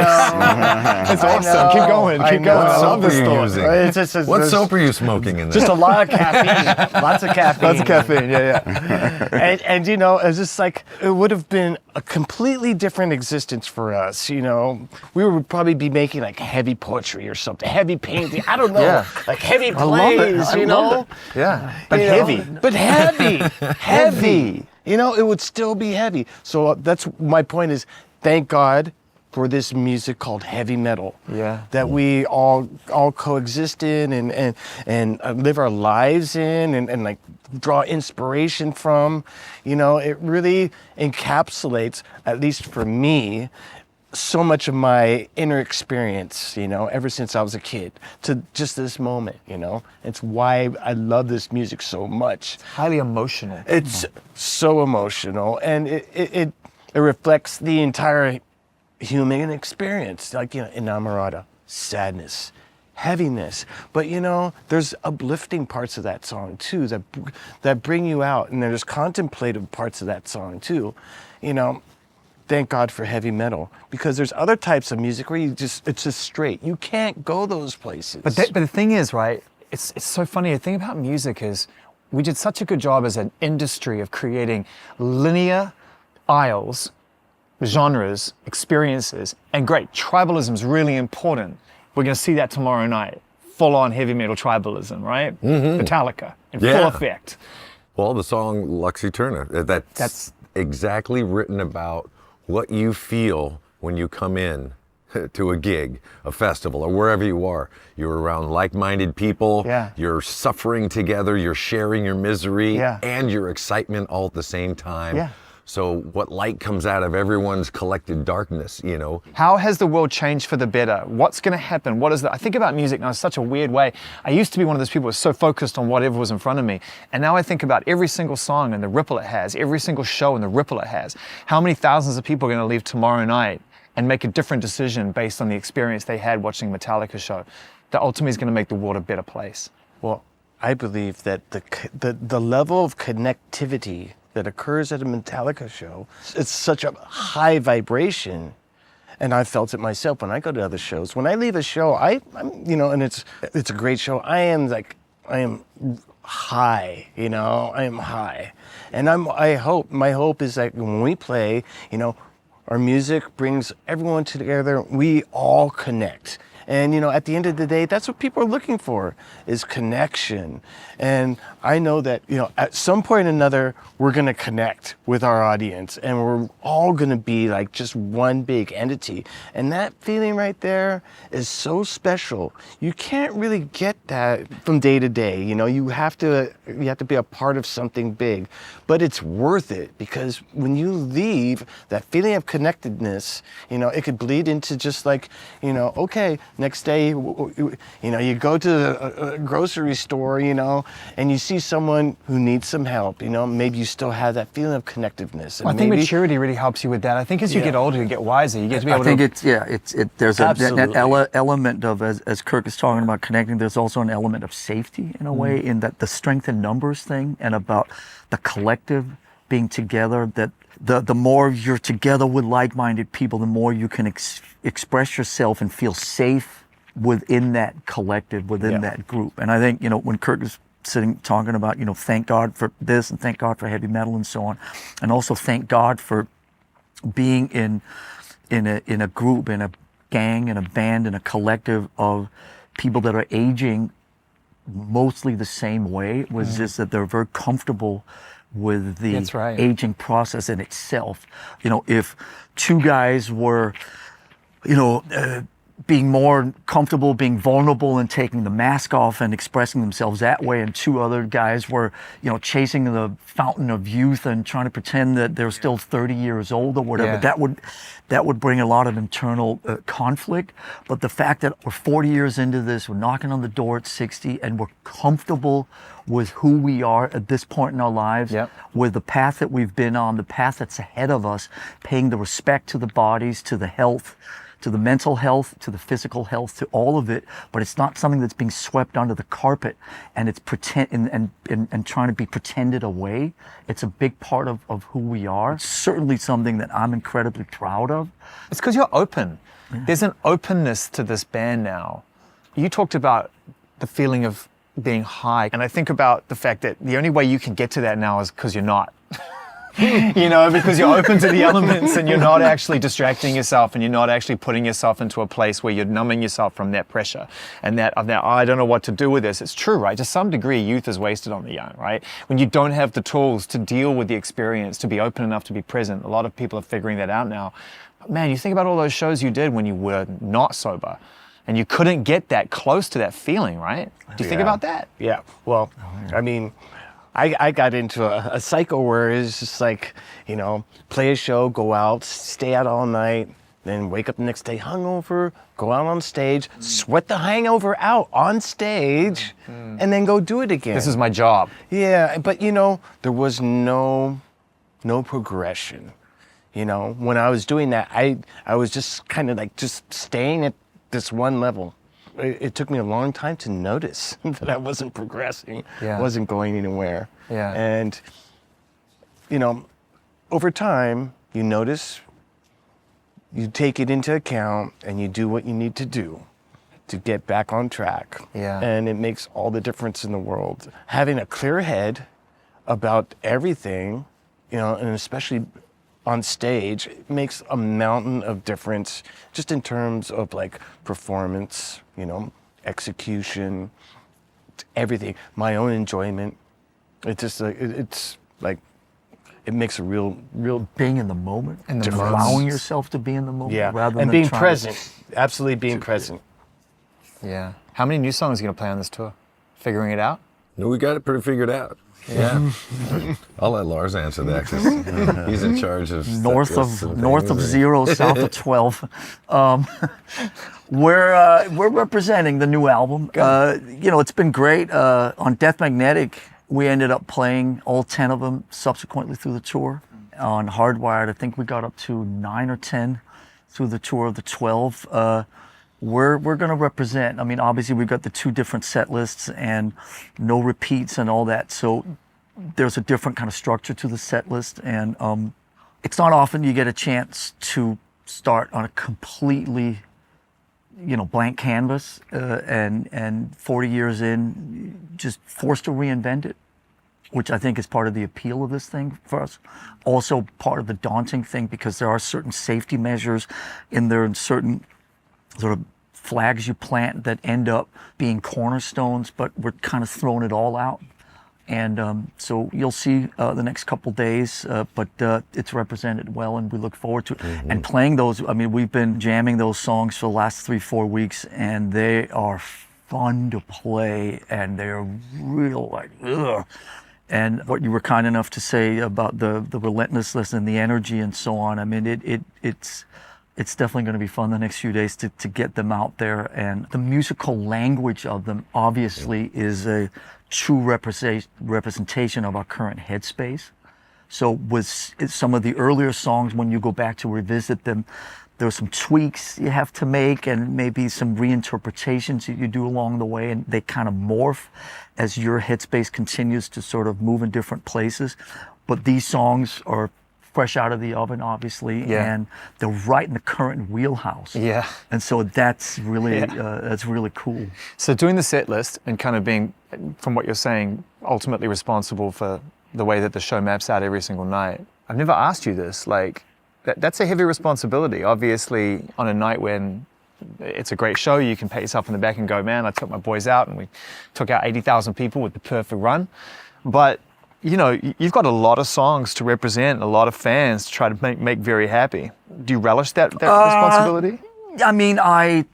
Speaker 1: this. It's awesome. Keep going. Keep going.
Speaker 2: What
Speaker 1: I love
Speaker 2: soap
Speaker 1: this
Speaker 2: are you
Speaker 1: story.
Speaker 2: using? What soap are you smoking in there?
Speaker 3: Just a lot of caffeine. Lots of caffeine.
Speaker 1: Lots of caffeine. Yeah.
Speaker 3: And it's just like, it would have been a completely different existence for us. We would probably be making like heavy poetry or something, heavy painting. I don't know,
Speaker 1: Yeah.
Speaker 3: like heavy
Speaker 1: I love it.
Speaker 3: plays.
Speaker 1: I love it. Yeah. But heavy.
Speaker 3: But heavy. Heavy. It would still be heavy. So that's my point is, thank God for this music called heavy metal.
Speaker 1: Yeah.
Speaker 3: That we all coexist in and live our lives in and like draw inspiration from. It really encapsulates, at least for me, so much of my inner experience, ever since I was a kid to just this moment, It's why I love this music so much.
Speaker 1: Highly emotional.
Speaker 3: It's so emotional, and it reflects the entire human experience, like, enamorada, sadness, heaviness. But, there's uplifting parts of that song too that bring you out, and there's contemplative parts of that song too, Thank God for heavy metal, because there's other types of music where it's just straight. You can't go those places.
Speaker 1: But the thing is, right, it's so funny. The thing about music is we did such a good job as an industry of creating linear aisles, genres, experiences, and great, tribalism is really important. We're going to see that tomorrow night. Full-on heavy metal tribalism, right? Metallica in full effect.
Speaker 2: Well, the song Lux Eterna, that's exactly written about what you feel when you come in to a gig, a festival, or wherever you are. You're around like-minded people,
Speaker 1: Yeah.
Speaker 2: you're suffering together, you're sharing your misery
Speaker 1: Yeah.
Speaker 2: and your excitement all at the same time.
Speaker 1: Yeah.
Speaker 2: So what light comes out of everyone's collected darkness,
Speaker 1: How has the world changed for the better? What's going to happen? I think about music now in such a weird way. I used to be one of those people who was so focused on whatever was in front of me. And now I think about every single song and the ripple it has, every single show and the ripple it has. How many thousands of people are going to leave tomorrow night and make a different decision based on the experience they had watching Metallica show that ultimately is going to make the world a better place?
Speaker 3: Well, I believe that the level of connectivity that occurs at a Metallica show, it's such a high vibration, and I've felt it myself when I go to other shows. When I leave a show, I'm and it's a great show. I am high, I am high, and my hope is that when we play, our music brings everyone together. We all connect. And, at the end of the day, that's what people are looking for, is connection. And I know that, at some point or another, we're going to connect with our audience, and we're all going to be like just one big entity. And that feeling right there is so special. You can't really get that from day to day. You have to be a part of something big, but it's worth it, because when you leave, that feeling of connectedness, it could bleed into just like, okay, next day, you go to a grocery store, and you see someone who needs some help, maybe you still have that feeling of connectiveness. And
Speaker 1: I think maturity really helps you with that. I think as you get older, you get wiser. You get to be able
Speaker 4: I think there's that element of, as Kirk is talking about connecting, there's also an element of safety in a way, in that the strength in numbers thing, and about the collective being together, that the more you're together with like-minded people, the more you can express yourself and feel safe within that collective, within that group. And I think, when Kirk is sitting talking about, thank God for this and thank God for heavy metal and so on, and also thank God for being in a group, in a gang, in a band, in a collective of people that are aging mostly the same way, was just that they're very comfortable with the aging process in itself. If two guys were, being more comfortable, being vulnerable and taking the mask off and expressing themselves that way. And two other guys were, chasing the fountain of youth and trying to pretend that they're still 30 years old or whatever.
Speaker 1: Yeah.
Speaker 4: That would bring a lot of internal conflict. But the fact that we're 40 years into this, we're knocking on the door at 60, and we're comfortable with who we are at this point in our lives,
Speaker 1: Yep.
Speaker 4: with the path that we've been on, the path that's ahead of us, paying the respect to the bodies, to the health, to the mental health, to the physical health, to all of it, but it's not something that's being swept under the carpet and it's and trying to be pretended away. It's a big part of who we are. It's certainly something that I'm incredibly proud of.
Speaker 1: It's because you're open. There's an openness to this band now. You talked about the feeling of being high, and I think about the fact that the only way you can get to that now is because you're not. Because you're open to the elements and you're not actually distracting yourself and you're not actually putting yourself into a place where you're numbing yourself from that pressure and that I don't know what to do with this. It's true, right? To some degree, youth is wasted on the young, right? When you don't have the tools to deal with the experience, to be open enough to be present. A lot of people are figuring that out now. But man, you think about all those shows you did when you were not sober and you couldn't get that close to that feeling, right? Do you think about that?
Speaker 3: Yeah. Well, I mean, I got into a cycle where it's just like, play a show, go out, stay out all night, then wake up the next day hungover, go out on stage, sweat the hangover out on stage, and then go do it again.
Speaker 1: This is my job.
Speaker 3: Yeah, but there was no progression. When I was doing that, I was just kind of like just staying at this one level. It took me a long time to notice that I wasn't progressing, wasn't going anywhere.
Speaker 1: Yeah.
Speaker 3: And, over time, you notice, you take it into account, and you do what you need to do to get back on track.
Speaker 1: Yeah.
Speaker 3: And it makes all the difference in the world. Having a clear head about everything, and especially on stage, it makes a mountain of difference just in terms of like performance, execution, everything, my own enjoyment. It's just it's like, it makes a real
Speaker 4: Being in the moment,
Speaker 1: In the
Speaker 4: just
Speaker 1: moment.
Speaker 4: allowing yourself to be in the moment, rather
Speaker 3: and
Speaker 4: than
Speaker 3: being
Speaker 4: trying
Speaker 3: present, absolutely being present.
Speaker 1: Yeah. How many new songs are you going to play on this tour? Figuring it out?
Speaker 2: No, we got it pretty figured out. Yeah. I'll let Lars answer that because he's in charge of
Speaker 4: north
Speaker 2: lists and
Speaker 4: of
Speaker 2: things.
Speaker 4: 0, south of 12. We're representing the new album. It's been great. On Death Magnetic, we ended up playing all 10 of them subsequently through the tour. On Hardwired, I think we got up to 9 or 10 through the tour of the 12. We're going to represent. I mean, obviously we've got the 2 different set lists and no repeats and all that. So there's a different kind of structure to the set list, and it's not often you get a chance to start on a completely, blank canvas, and 40 years in, just forced to reinvent it, which I think is part of the appeal of this thing for us. Also part of the daunting thing, because there are certain safety measures in there and certain sort of flags you plant that end up being cornerstones, but we're kind of throwing it all out. And so you'll see the next couple days, but it's represented well, and we look forward to it. And playing those, I mean, we've been jamming those songs for the last 3-4 weeks, and they are fun to play, and they're real like, ugh. And what you were kind enough to say about the relentlessness and the energy and so on, I mean, it's definitely going to be fun the next few days to get them out there. And the musical language of them obviously is a true representation of our current headspace. So with some of the earlier songs, when you go back to revisit them, there are some tweaks you have to make and maybe some reinterpretations that you do along the way, and they kind of morph as your headspace continues to sort of move in different places. But these songs are fresh out of the oven, obviously, and they're right in the current wheelhouse.
Speaker 1: Yeah.
Speaker 4: And so that's really cool.
Speaker 1: So doing the set list and kind of being, from what you're saying, ultimately responsible for the way that the show maps out every single night. I've never asked you this, like, that's a heavy responsibility. Obviously, on a night when it's a great show, you can pat yourself on the back and go, man, I took my boys out and we took out 80,000 people with the perfect run. But you've got a lot of songs to represent, a lot of fans to try to make very happy. Do you relish that responsibility?
Speaker 4: I mean, I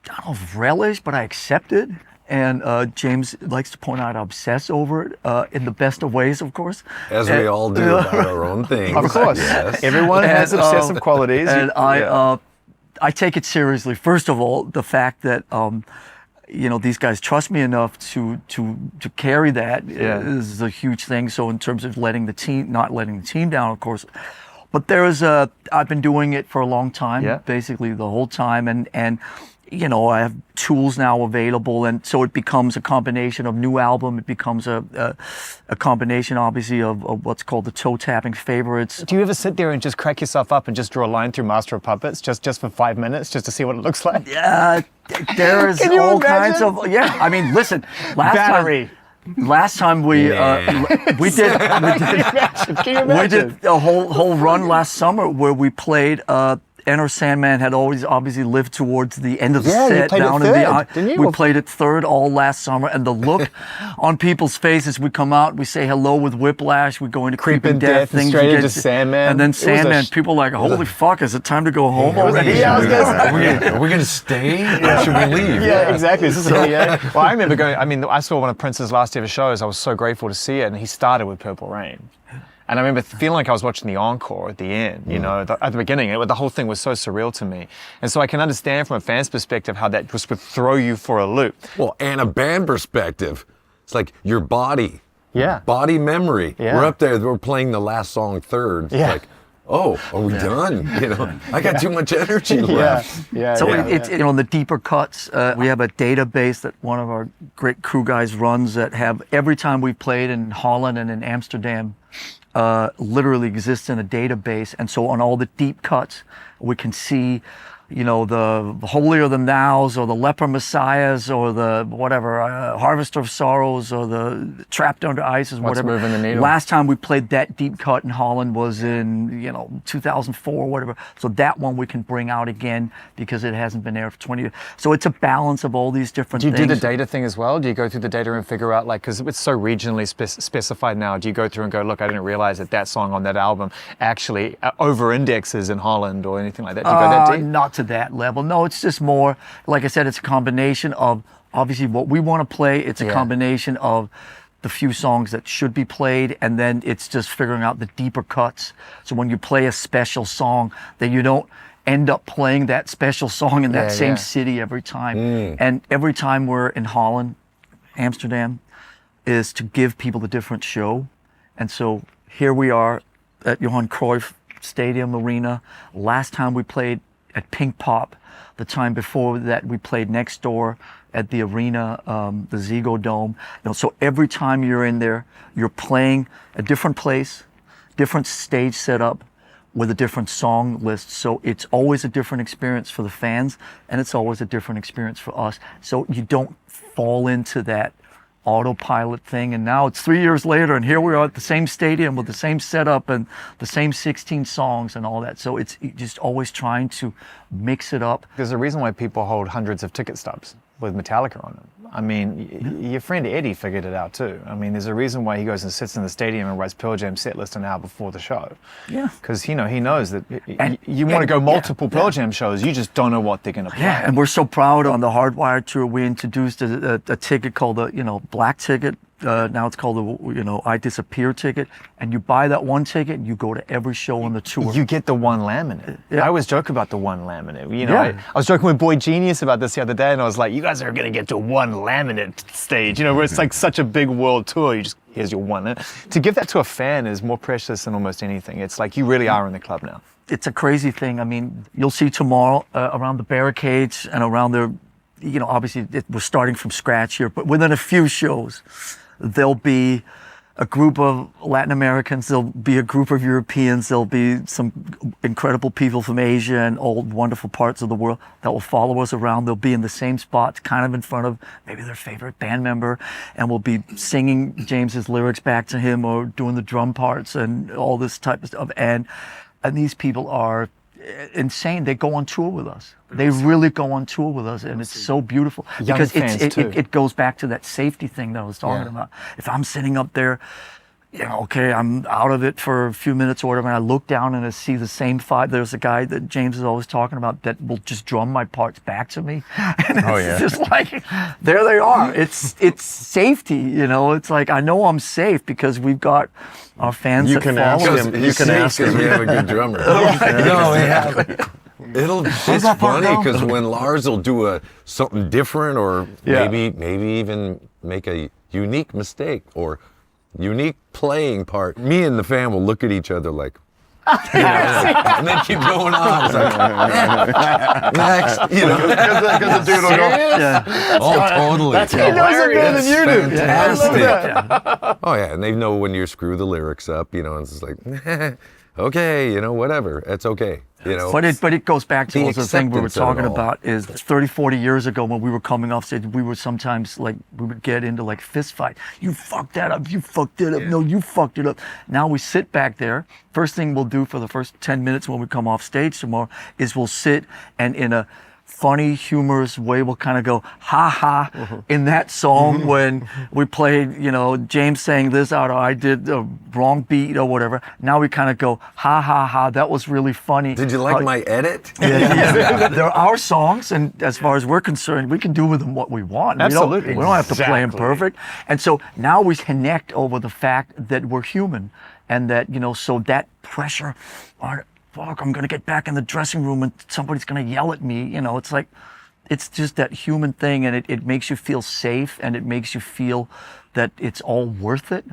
Speaker 4: don't know if relish, but I accept it. And James likes to point out I obsess over it in the best of ways, of course.
Speaker 2: As we all do about our own things.
Speaker 1: Of course.
Speaker 2: Yes.
Speaker 1: Everyone has
Speaker 4: And,
Speaker 1: obsessive qualities.
Speaker 4: And I take it seriously. First of all, the fact that these guys trust me enough to carry that is a huge thing. So in terms of not letting the team down, of course. But I've been doing it for a long time, basically the whole time, and I have tools now available, and so it becomes a combination of new album. It becomes a combination, obviously, of what's called the toe tapping favorites.
Speaker 1: Do you ever sit there and just crack yourself up and just draw a line through Master of Puppets just for 5 minutes, just to see what it looks like?
Speaker 4: Yeah, there's
Speaker 1: Can you
Speaker 4: all
Speaker 1: imagine?
Speaker 4: kinds of I mean, listen,
Speaker 1: Battery.
Speaker 4: Last time we did we did a whole run last summer where we played. Enter Sandman had always obviously lived towards the end of the
Speaker 1: Yeah, you
Speaker 4: set
Speaker 1: played it
Speaker 4: down
Speaker 1: third,
Speaker 4: in the.
Speaker 1: didn't you?
Speaker 4: We played it third all last summer, and the look on people's faces. We come out, we say hello with Whiplash, we go into Creeping Death,
Speaker 1: and
Speaker 4: things
Speaker 1: straight
Speaker 4: we
Speaker 1: into Sandman.
Speaker 4: and then
Speaker 1: It was
Speaker 4: Sandman. People are like, holy fuck, is it time to go home already?
Speaker 1: Yeah, I was gonna say.
Speaker 2: Are we going to stay or should we leave?
Speaker 1: Yeah, exactly. Is this a VA? Well, I remember going. I mean, I saw one of Prince's last ever shows. I was so grateful to see it, and he started with Purple Rain. And I remember feeling like I was watching the encore at the end, at the beginning. The whole thing was so surreal to me. And so I can understand from a fan's perspective how that just would throw you for a loop.
Speaker 2: Well, and a band perspective, it's like your body.
Speaker 1: Yeah.
Speaker 2: Body memory.
Speaker 1: Yeah.
Speaker 2: We're up there, we're playing the last song third. It's like, oh, are we done? I got too much energy left.
Speaker 4: So it's in the deeper cuts. We have a database that one of our great crew guys runs that have every time we've played in Holland and in Amsterdam. Literally exists in a database, and so on all the deep cuts, we can see, the Holier Than Thous, or the Leper Messiahs, or the whatever, Harvester of Sorrows, or the Trapped Under Ice, or whatever.
Speaker 1: Moving the Needle?
Speaker 4: Last time we played that deep cut in Holland was in 2004 or whatever. So that one we can bring out again because it hasn't been there for 20 years. So it's a balance of all these different
Speaker 1: Do you
Speaker 4: things.
Speaker 1: do the data thing as well? Do you go through the data and figure out, because it's so regionally specified now, do you go through and go, look, I didn't realize that song on that album actually over-indexes in Holland or anything like that? Do you go that deep?
Speaker 4: Not to that level. No, it's just more, like I said, it's a combination of obviously what we want to play. It's a combination of the few songs that should be played, and then it's just figuring out the deeper cuts. So when you play a special song, then you don't end up playing that special song in that same city every time. And every time we're in Holland, Amsterdam, is to give people a different show. And so here we are at Johan Cruyff Stadium Arena. Last time we played at Pink Pop. The time before that, we played next door at the arena, the Zego Dome. So every time you're in there, you're playing a different place, different stage setup with a different song list. So it's always a different experience for the fans, and it's always a different experience for us. So you don't fall into that autopilot thing. And now it's 3 years later, and here we are at the same stadium with the same setup and the same 16 songs and all that. So it's just always trying to mix it up.
Speaker 1: There's a reason why people hold hundreds of ticket stubs with Metallica on them. I mean, your friend Eddie figured it out too. I mean, there's a reason why he goes and sits in the stadium and writes Pearl Jam set list an hour before the show.
Speaker 4: Yeah.
Speaker 1: Because, he knows that you want to go multiple Pearl Jam shows, you just don't know what they're going to play.
Speaker 4: Yeah, and we're so proud. On the Hardwired tour, we introduced a ticket called the, black ticket. Now it's called the, I Disappear ticket. And you buy that one ticket, and you go to every show on the tour.
Speaker 1: You get the one laminate.
Speaker 4: Yeah.
Speaker 1: I always joke about the one laminate. I was joking with Boy Genius about this the other day, and I was like, you guys are going to get to one laminate stage, where it's like such a big world tour. Here's your one. To give that to a fan is more precious than almost anything. It's like you really are in the club now.
Speaker 4: It's a crazy thing. I mean, you'll see tomorrow around the barricades and around the, obviously we're starting from scratch here, but within a few shows, there'll be a group of Latin Americans, there'll be a group of Europeans, there'll be some incredible people from Asia and all wonderful parts of the world that will follow us around. They'll be in the same spots, kind of in front of maybe their favorite band member, and we'll be singing James's lyrics back to him or doing the drum parts and all this type of stuff. And these people are insane. They go on tour with us. They really go on tour with us, and it's so beautiful because it goes back to that safety thing that I was talking about. If I'm sitting up there, okay, I'm out of it for a few minutes or whatever, and I look down and I see the same five. There's a guy that James is always talking about that will just drum my parts back to me. And it's just like, there they are. It's safety, It's like, I know I'm safe because we've got our fans that follow us.
Speaker 2: You can ask him. We have a good drummer. No, we have. It's funny because when Lars will do something different, or maybe even make a unique mistake or unique playing part, me and the fan will look at each other like, and then keep going on. It's like, next,
Speaker 5: Because the dude will go,
Speaker 2: oh, totally.
Speaker 3: That's hilarious.
Speaker 2: It's fantastic. Oh yeah, and they know when you screw the lyrics up, and it's just like, okay, whatever, it's okay,
Speaker 4: But it goes back to
Speaker 2: The
Speaker 4: the thing we were
Speaker 2: acceptance of it
Speaker 4: talking
Speaker 2: all.
Speaker 4: about is 30, 40 years ago when we were coming off stage, we were sometimes we would get into fist fight. You fucked that up. You fucked it up. No, you fucked it up. Now we sit back there. First thing we'll do for the first 10 minutes when we come off stage tomorrow is we'll sit and in a funny, humorous way, we'll kind of go, ha ha, in that song when we played, James sang this out, or I did the wrong beat or whatever. Now we kind of go, ha ha ha, that was really funny.
Speaker 2: Did you like my edit?
Speaker 4: They're our songs, and as far as we're concerned, we can do with them what we want.
Speaker 1: Absolutely.
Speaker 4: We don't have to play them perfect. And so now we connect over the fact that we're human, and that, so that pressure on, fuck, I'm going to get back in the dressing room and somebody's going to yell at me. It's like, it's just that human thing, and it makes you feel safe, and it makes you feel that it's all worth it,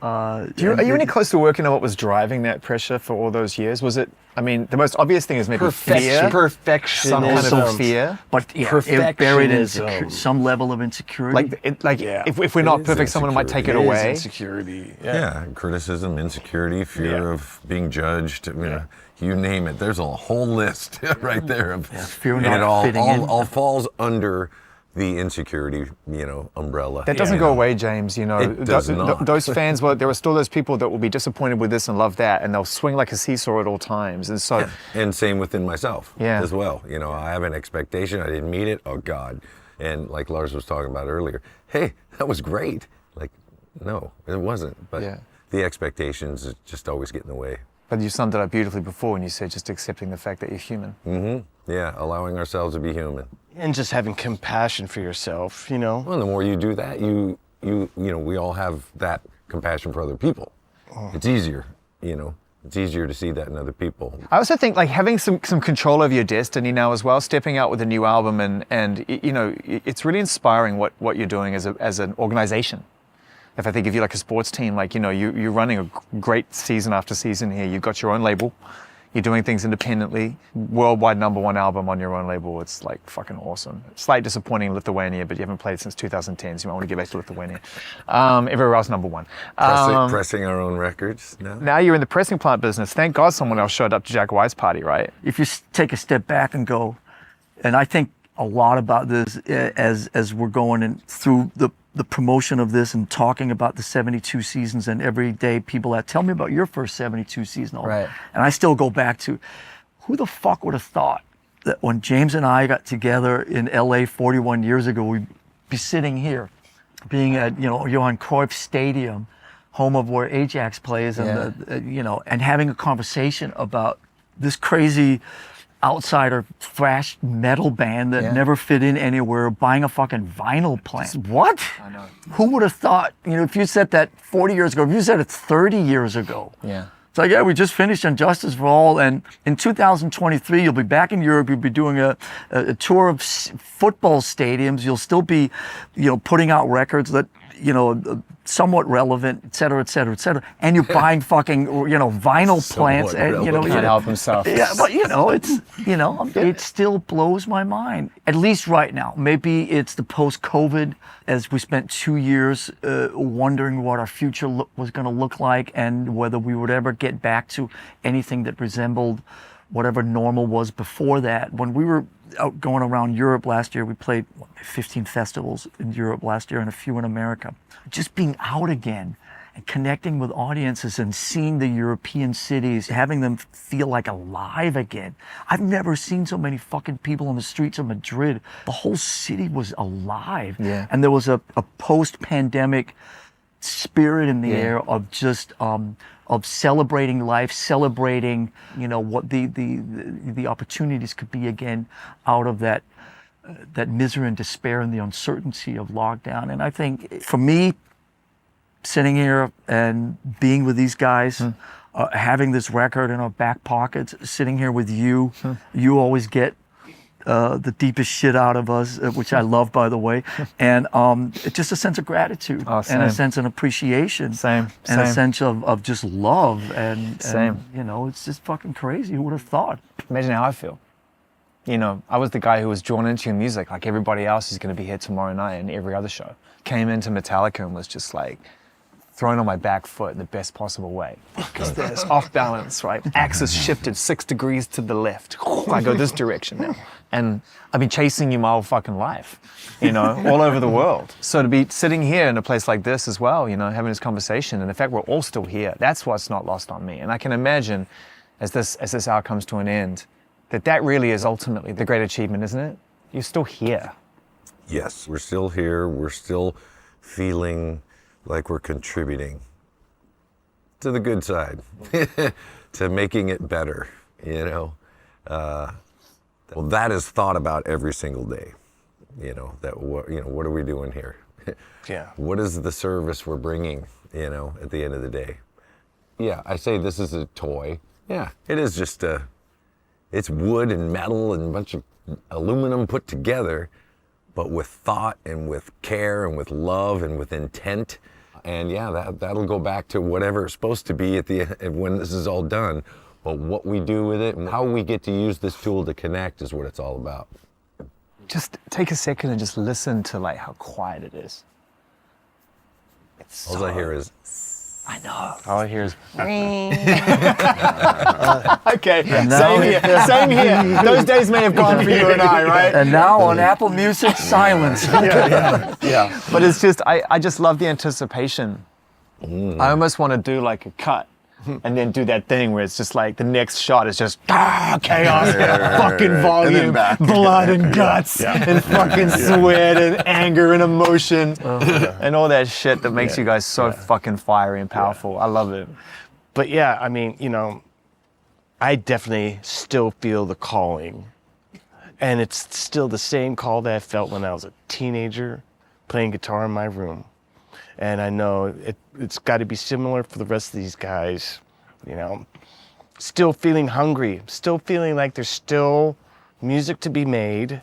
Speaker 1: Are you any close to working on what was driving that pressure for all those years? Was it, the most obvious thing is maybe fear.
Speaker 3: Perfectionism.
Speaker 1: Some kind of fear.
Speaker 4: But it buried in some level of insecurity.
Speaker 1: If we're not
Speaker 2: is
Speaker 1: perfect, someone might take it away.
Speaker 3: Insecurity.
Speaker 2: Yeah, criticism, insecurity, fear of being judged. You name it. There's a whole list right there of
Speaker 4: fear
Speaker 2: and
Speaker 4: not
Speaker 2: it all
Speaker 4: fitting in.
Speaker 2: all falls under the insecurity, umbrella.
Speaker 1: That doesn't go away, James.
Speaker 2: It does not.
Speaker 1: Those fans, there are still those people that will be disappointed with this and love that, and they'll swing like a seesaw at all times. And so,
Speaker 2: And same within myself
Speaker 1: Yeah.
Speaker 2: as well. I have an expectation. I didn't meet it. Oh God. And like Lars was talking about earlier, hey, that was great. Like, no, it wasn't. But the expectations just always get in the way.
Speaker 1: but you summed it up beautifully before when you said just accepting the fact that you're human.
Speaker 2: Yeah, allowing ourselves to be human.
Speaker 3: And just having compassion for yourself,
Speaker 2: Well, the more you do that, we all have that compassion for other people. It's easier, It's easier to see that in other people.
Speaker 1: I also think having some control over your destiny now as well, stepping out with a new album, and it's really inspiring what you're doing as an organization. If I think of you like a sports team, you're running a great season after season here. You've got your own label. You're doing things independently. Worldwide #1 album on your own label. It's fucking awesome. Slight disappointing in Lithuania, but you haven't played since 2010, so you might want to get back to Lithuania. Everywhere else #1.
Speaker 2: Pressing our own records now.
Speaker 1: Now you're in the pressing plant business. Thank God someone else showed up to Jack White's party, right?
Speaker 4: If you take a step back and go, and I think a lot about this as we're going in through the promotion of this and talking about the 72 seasons, and every day people tell me about your first 72 season.
Speaker 1: Right.
Speaker 4: And I still go back to, who the fuck would have thought that when James and I got together in LA 41 years ago, we'd be sitting here, being at, Johan Cruyff Stadium, home of where Ajax plays, and and having a conversation about this crazy outsider thrash metal band that never fit in anywhere, buying a fucking vinyl plant. What?
Speaker 1: I know.
Speaker 4: Who would have thought? If you said that 40 years ago, if you said it 30 years ago.
Speaker 1: Yeah.
Speaker 4: It's like, we just finished Injustice for All, and in 2023, you'll be back in Europe. You'll be doing a tour of football stadiums. You'll still be, putting out records that, somewhat relevant, et cetera, et cetera, et cetera. And you're buying fucking, vinyl plants. And,
Speaker 1: Can't help himself.
Speaker 4: yeah, but it still blows my mind. At least right now. Maybe it's the post-COVID, as we spent 2 years wondering what our future was going to look like, and whether we would ever get back to anything that resembled whatever normal was before that. When we were out going around Europe last year, we played 15 festivals in Europe last year and a few in America. Just being out again and connecting with audiences and seeing the European cities, having them feel like alive again. I've never seen so many fucking people on the streets of Madrid. The whole city was alive.
Speaker 1: Yeah.
Speaker 4: And there was a post-pandemic spirit in the
Speaker 1: Yeah.
Speaker 4: air of just of celebrating life, celebrating, you know, what the opportunities could be again out of that misery and despair and the uncertainty of lockdown. And I think for me, sitting here and being with these guys, having this record in our back pockets, sitting here with you, you always get the deepest shit out of us, which I love, by the way, and it's just a sense of gratitude and a sense of appreciation, and a sense of just love, and you know, it's just fucking crazy. Who would have thought?
Speaker 1: Imagine how I feel. You know, I was the guy who was drawn into your music, like everybody else is going to be here tomorrow night and every other show. Came into Metallica and was just like thrown on my back foot in the best possible way. Because there's off balance, right? Axis shifted 6 degrees to the left. I go this direction now. And I've been chasing you my whole fucking life, you know, all over the world. So to be sitting here in a place like this as well, you know, having this conversation, and the fact we're all still here, that's what's not lost on me. And I can imagine as this hour comes to an end, that really is ultimately the great achievement, isn't it? You're still here.
Speaker 2: Yes, we're still here. We're still feeling like we're contributing to the good side, to making it better, you know. Well, that is thought about every single day, you know, what are we doing here?
Speaker 3: Yeah.
Speaker 2: What is the service we're bringing, you know, at the end of the day? Yeah, I say this is a toy. Yeah, it is just it's wood and metal and a bunch of aluminum put together, but with thought and with care and with love and with intent. And yeah, that'll go back to whatever it's supposed to be at the end when this is all done. But what we do with it and how we get to use this tool to connect is what it's all about.
Speaker 1: Just take a second and just listen to like how quiet it is. It's
Speaker 2: All I hear is,
Speaker 1: I know.
Speaker 3: All I hear is,
Speaker 1: Okay,
Speaker 4: now-
Speaker 1: same here. Those days may have gone for you and I, right?
Speaker 4: And now on Apple Music, silence.
Speaker 1: Yeah. But it's just, I just love the anticipation. I almost want to do like a cut and then do that thing where it's just like the next shot is just chaos, fucking volume,
Speaker 5: then back.
Speaker 1: blood and guts and fucking sweat and anger and emotion and all that shit that makes you guys so fucking fiery and powerful. I love it.
Speaker 3: but yeah, I mean, you know, I definitely still feel the calling. And it's still the same call that I felt when I was a teenager playing guitar in my room. And I know it's got to be similar for the rest of these guys, you know. Still feeling hungry, still feeling like there's still music to be made,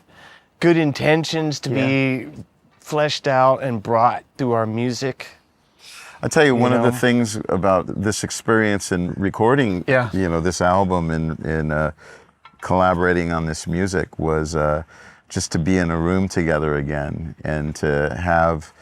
Speaker 3: good intentions to be fleshed out and brought through our music.
Speaker 5: I'll tell you, one of the
Speaker 3: know?
Speaker 5: things about this experience in recording, you know, this album and collaborating on this music was just to be in a room together again and to have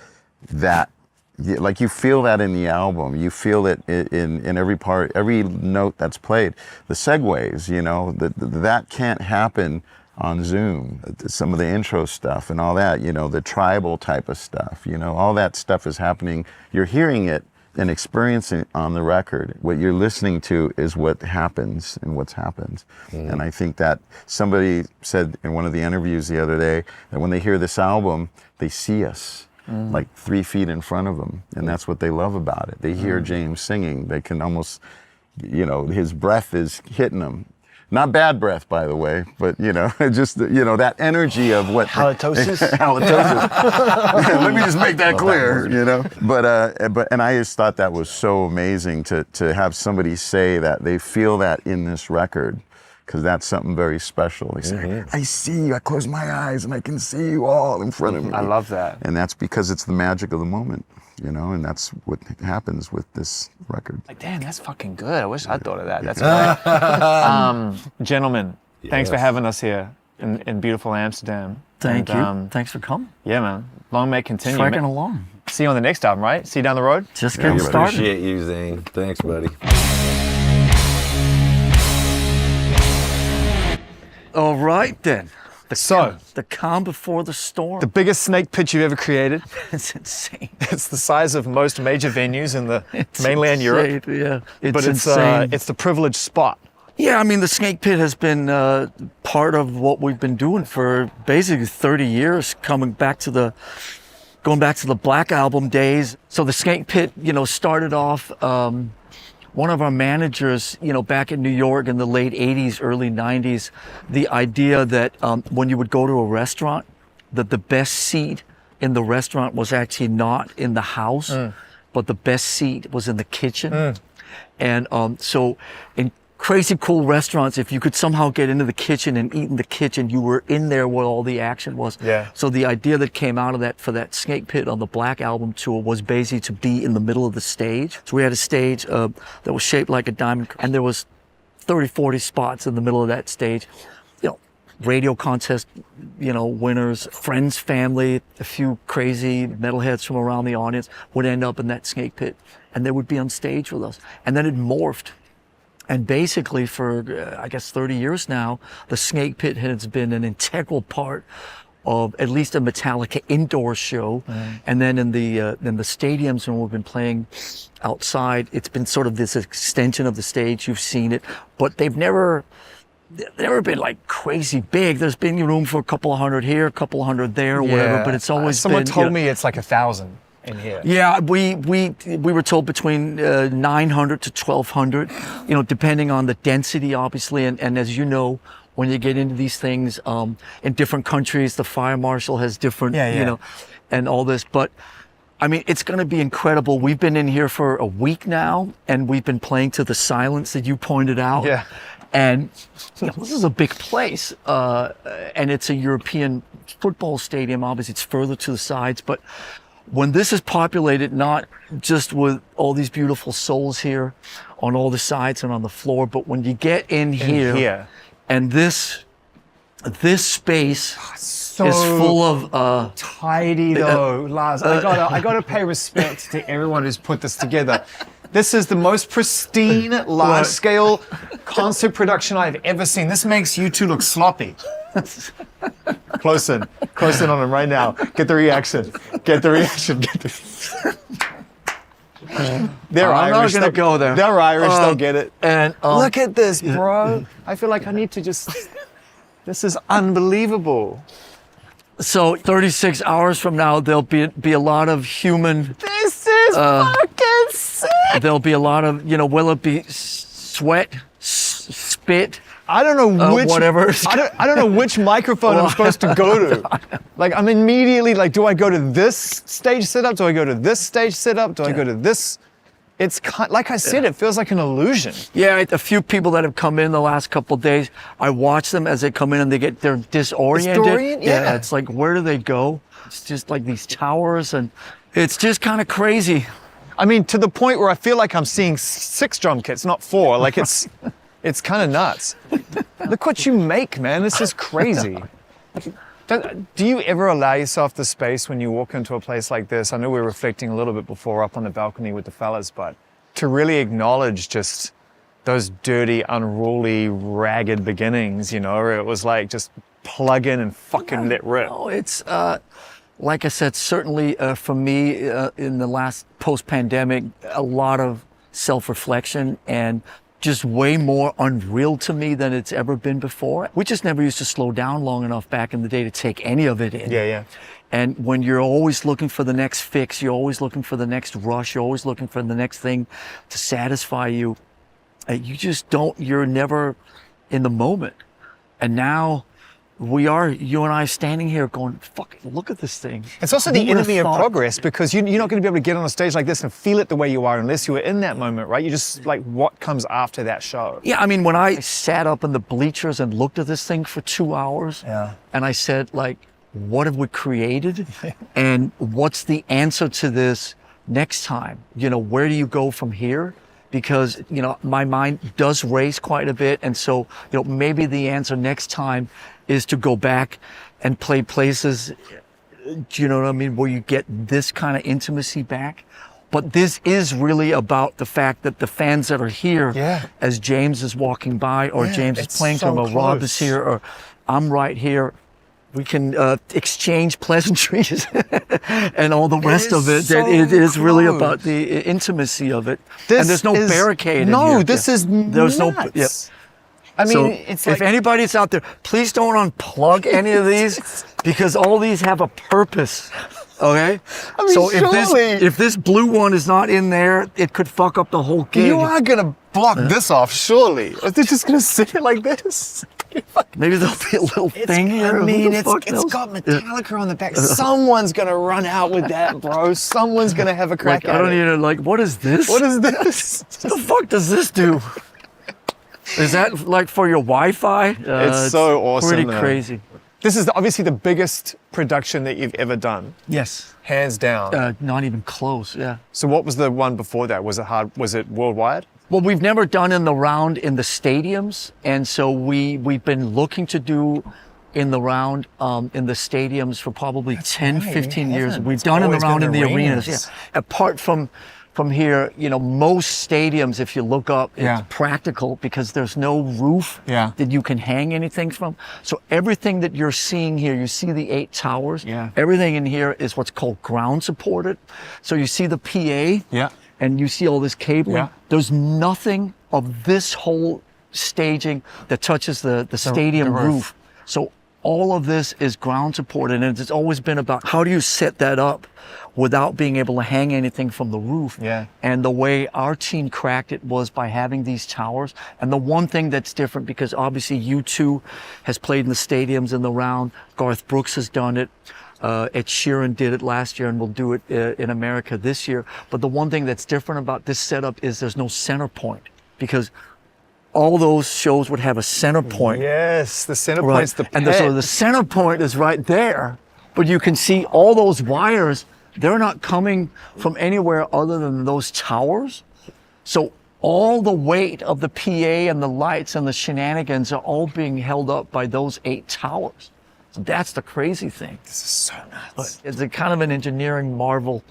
Speaker 5: that, like you feel that in the album, you feel it in every part, every note that's played. The segues, you know, that can't happen on Zoom. Some of the intro stuff and all that, you know, the tribal type of stuff, you know, all that stuff is happening. You're hearing it and experiencing it on the record. What you're listening to is what happens and what's happened. And I think that somebody said in one of the interviews the other day that when they hear this album, they see us like 3 feet in front of them. And that's what they love about it. They hear James singing. They can almost, you know, his breath is hitting them. Not bad breath, by the way, but, you know, just, you know, that energy of what...
Speaker 3: Halitosis?
Speaker 5: Halitosis. Let me just make that clear, you know? And I just thought that was so amazing to have somebody say that they feel that in this record, because that's something very special. They say, I see you, I close my eyes and I can see you all in front of me.
Speaker 1: I love that.
Speaker 5: And that's because it's the magic of the moment, you know, and that's what happens with this record.
Speaker 1: Like, damn, that's fucking good. I wish I thought of that. That's great. Gentlemen, thanks for having us here in beautiful Amsterdam.
Speaker 4: Thank
Speaker 1: And,
Speaker 4: you. Thanks for coming.
Speaker 1: Yeah, man. Long may it continue.
Speaker 4: Trekking along.
Speaker 1: See you on the next album, right? See you down the road?
Speaker 4: Just getting started.
Speaker 2: Appreciate you, Zane. Thanks, buddy.
Speaker 4: All right, then.
Speaker 1: So,
Speaker 4: The calm before the storm.
Speaker 1: the biggest snake pit you've ever created.
Speaker 4: It's insane.
Speaker 1: It's the size of most major venues in the mainland Europe.
Speaker 4: Yeah,
Speaker 1: But
Speaker 4: insane.
Speaker 1: it's the privileged spot.
Speaker 4: Yeah, I mean, the Snake Pit has been part of what we've been doing for basically 30 years, coming back to the going back to the Black Album days. So the Snake Pit, started off, one of our managers, back in New York in the late 80s, early 90s, the idea that when you would go to a restaurant, that the best seat in the restaurant was actually not in the house, but the best seat was in the kitchen. And so in crazy cool restaurants, if you could somehow get into the kitchen and eat in the kitchen, you were in there where all the action was.
Speaker 1: Yeah.
Speaker 4: So the idea that came out of that for that Snake Pit on the Black Album tour was basically to be in the middle of the stage. So we had a stage that was shaped like a diamond, and there was 30, 40 spots in the middle of that stage. Radio contest, winners, friends, family, a few crazy metalheads from around the audience would end up in that Snake Pit, and they would be on stage with us. And then it morphed. And basically for, 30 years now, the Snake Pit has been an integral part of at least a Metallica indoor show. And then in the stadiums when we've been playing outside, it's been sort of this extension of the stage. You've seen it, but they've never been like crazy big. There's been room for a couple of hundred here, a couple of hundred there, whatever, but it's always
Speaker 1: Someone
Speaker 4: been...
Speaker 1: told me it's like 1,000 in here.
Speaker 4: Yeah, we were told between 900 to 1,200, depending on the density, obviously. And as you know, when you get into these things, in different countries, the fire marshal has different, and all this. But I mean, it's going to be incredible. We've been in here for a week now, and we've been playing to the silence that you pointed out.
Speaker 1: Yeah.
Speaker 4: And this is a big place, and it's a European football stadium. Obviously, it's further to the sides, but when this is populated, not just with all these beautiful souls here on all the sides and on the floor, but when you get in here, and this space
Speaker 1: So
Speaker 4: is full of
Speaker 1: tidy though, Lars. I gotta pay respect to everyone who's put this together. This is the most pristine, large-scale concert production I've ever seen. This makes you two look sloppy. Close in on him right now. Get the reaction. They're
Speaker 4: I'm
Speaker 1: Irish.
Speaker 4: not gonna go there.
Speaker 1: They're Irish. They'll get it.
Speaker 4: and
Speaker 1: Look at this, bro. I feel like I need to just. This is unbelievable.
Speaker 4: So 36 hours from now, there'll be a lot of human.
Speaker 1: This is fucking sick.
Speaker 4: There'll be a lot of, will it be sweat, spit?
Speaker 1: I don't know which
Speaker 4: whatever.
Speaker 1: I don't know which microphone I'm supposed to go to. Like I'm immediately like, do I go to this stage setup? Do I go to this stage setup? Do I go to this? It's like I said, it feels like an illusion.
Speaker 4: Yeah, a few people that have come in the last couple of days, I watch them as they come in and they're disoriented.
Speaker 1: Yeah.
Speaker 4: It's like, where do they go? It's just like these towers, and it's just kind of crazy.
Speaker 1: I mean, to the point where I feel like I'm seeing 6 drum kits, not 4. Like it's kind of nuts. Look what you make, man. This is crazy. Do you ever allow yourself the space when you walk into a place like this? I know we were reflecting a little bit before up on the balcony with the fellas, but to really acknowledge just those dirty, unruly, ragged beginnings, where it was like just plug in and fucking let rip.
Speaker 4: No, it's like I said, certainly for me in the last post-pandemic, a lot of self-reflection and just way more unreal to me than it's ever been before. We just never used to slow down long enough back in the day to take any of it in.
Speaker 1: Yeah.
Speaker 4: And when you're always looking for the next fix, you're always looking for the next rush, you're always looking for the next thing to satisfy you, you're never in the moment. And now you and I standing here going, fuck, look at this thing.
Speaker 1: It's also the enemy of progress, because you're not going to be able to get on a stage like this and feel it the way you are unless you were in that moment, right? You just like what comes after that show.
Speaker 4: Yeah, I mean, when I sat up in the bleachers and looked at this thing for 2 hours, and I said, like, what have we created? And what's the answer to this next time? Where do you go from here? Because, my mind does race quite a bit. And so, maybe the answer next time is to go back and play places, do you know what I mean, where you get this kind of intimacy back. But this is really about the fact that the fans that are here, as James is walking by, or James is playing to him, or Rob is here, or I'm right here, we can exchange pleasantries and all the rest of it.
Speaker 1: So
Speaker 4: it is really
Speaker 1: close.
Speaker 4: About the intimacy of it. And there's no barricade in here.
Speaker 1: No, this is
Speaker 4: There's
Speaker 1: nuts.
Speaker 4: no... Yep.
Speaker 1: I mean,
Speaker 4: So
Speaker 1: it's like,
Speaker 4: if anybody's out there, please don't unplug any of these, because all these have a purpose. Okay?
Speaker 1: I mean,
Speaker 4: so
Speaker 1: surely-
Speaker 4: if this blue one is not in there, it could fuck up the whole gig.
Speaker 1: You are gonna block this off, surely. Or they're just gonna sit it like this.
Speaker 4: Maybe there'll be a little thing here.
Speaker 1: I
Speaker 4: Who
Speaker 1: mean,
Speaker 4: the
Speaker 1: it's
Speaker 4: fuck knows?
Speaker 1: got Metallica on the back. Someone's gonna run out with that, bro. Someone's gonna have a crack
Speaker 4: Like,
Speaker 1: at
Speaker 4: I don't
Speaker 1: it.
Speaker 4: even like. What is this?
Speaker 1: What is this?
Speaker 4: What the fuck does this do? Is that like for your Wi-Fi?
Speaker 1: It's so awesome,
Speaker 4: Pretty
Speaker 1: though.
Speaker 4: crazy.
Speaker 1: This is obviously the biggest production that you've ever done,
Speaker 4: Yes.
Speaker 1: hands down.
Speaker 4: Not even close. Yeah.
Speaker 1: So what was the one before that? Was it hard? Was it worldwide?
Speaker 4: Well, we've never done in the round in the stadiums, and so we've been looking to do in the round in the stadiums for probably 10,
Speaker 1: right,
Speaker 4: 15
Speaker 1: you
Speaker 4: years.
Speaker 1: haven't.
Speaker 4: We've
Speaker 1: It's
Speaker 4: done in the
Speaker 1: always
Speaker 4: round
Speaker 1: been
Speaker 4: in the
Speaker 1: arenas.
Speaker 4: arenas. Yeah. Apart from here, most stadiums, if you look up,
Speaker 1: Yeah.
Speaker 4: it's practical because there's no roof
Speaker 1: Yeah.
Speaker 4: that you can hang anything from. So everything that you're seeing here, you see the 8 towers.
Speaker 1: Yeah.
Speaker 4: Everything in here is what's called ground supported. So you see the PA.
Speaker 1: Yeah.
Speaker 4: And you see all this cabling.
Speaker 1: Yeah.
Speaker 4: There's nothing of this whole staging that touches the stadium
Speaker 1: the roof.
Speaker 4: roof. So all of this is ground supported, and it's always been about how do you set that up without being able to hang anything from the roof.
Speaker 1: Yeah.
Speaker 4: And the way our team cracked it was by having these towers. And the one thing that's different, because obviously U2 has played in the stadiums in the round, Garth Brooks has done it. Ed Sheeran did it last year and will do it in America this year. But the one thing that's different about this setup is there's no center point, because all those shows would have a center point.
Speaker 1: Yes, the center
Speaker 4: Right.
Speaker 1: point's the
Speaker 4: And
Speaker 1: pit.
Speaker 4: so the center point is right there, but you can see all those wires, they're not coming from anywhere other than those towers. So all the weight of the PA and the lights and the shenanigans are all being held up by those 8 towers. So that's the crazy thing.
Speaker 1: This is so nuts.
Speaker 4: It's a kind of an engineering marvel,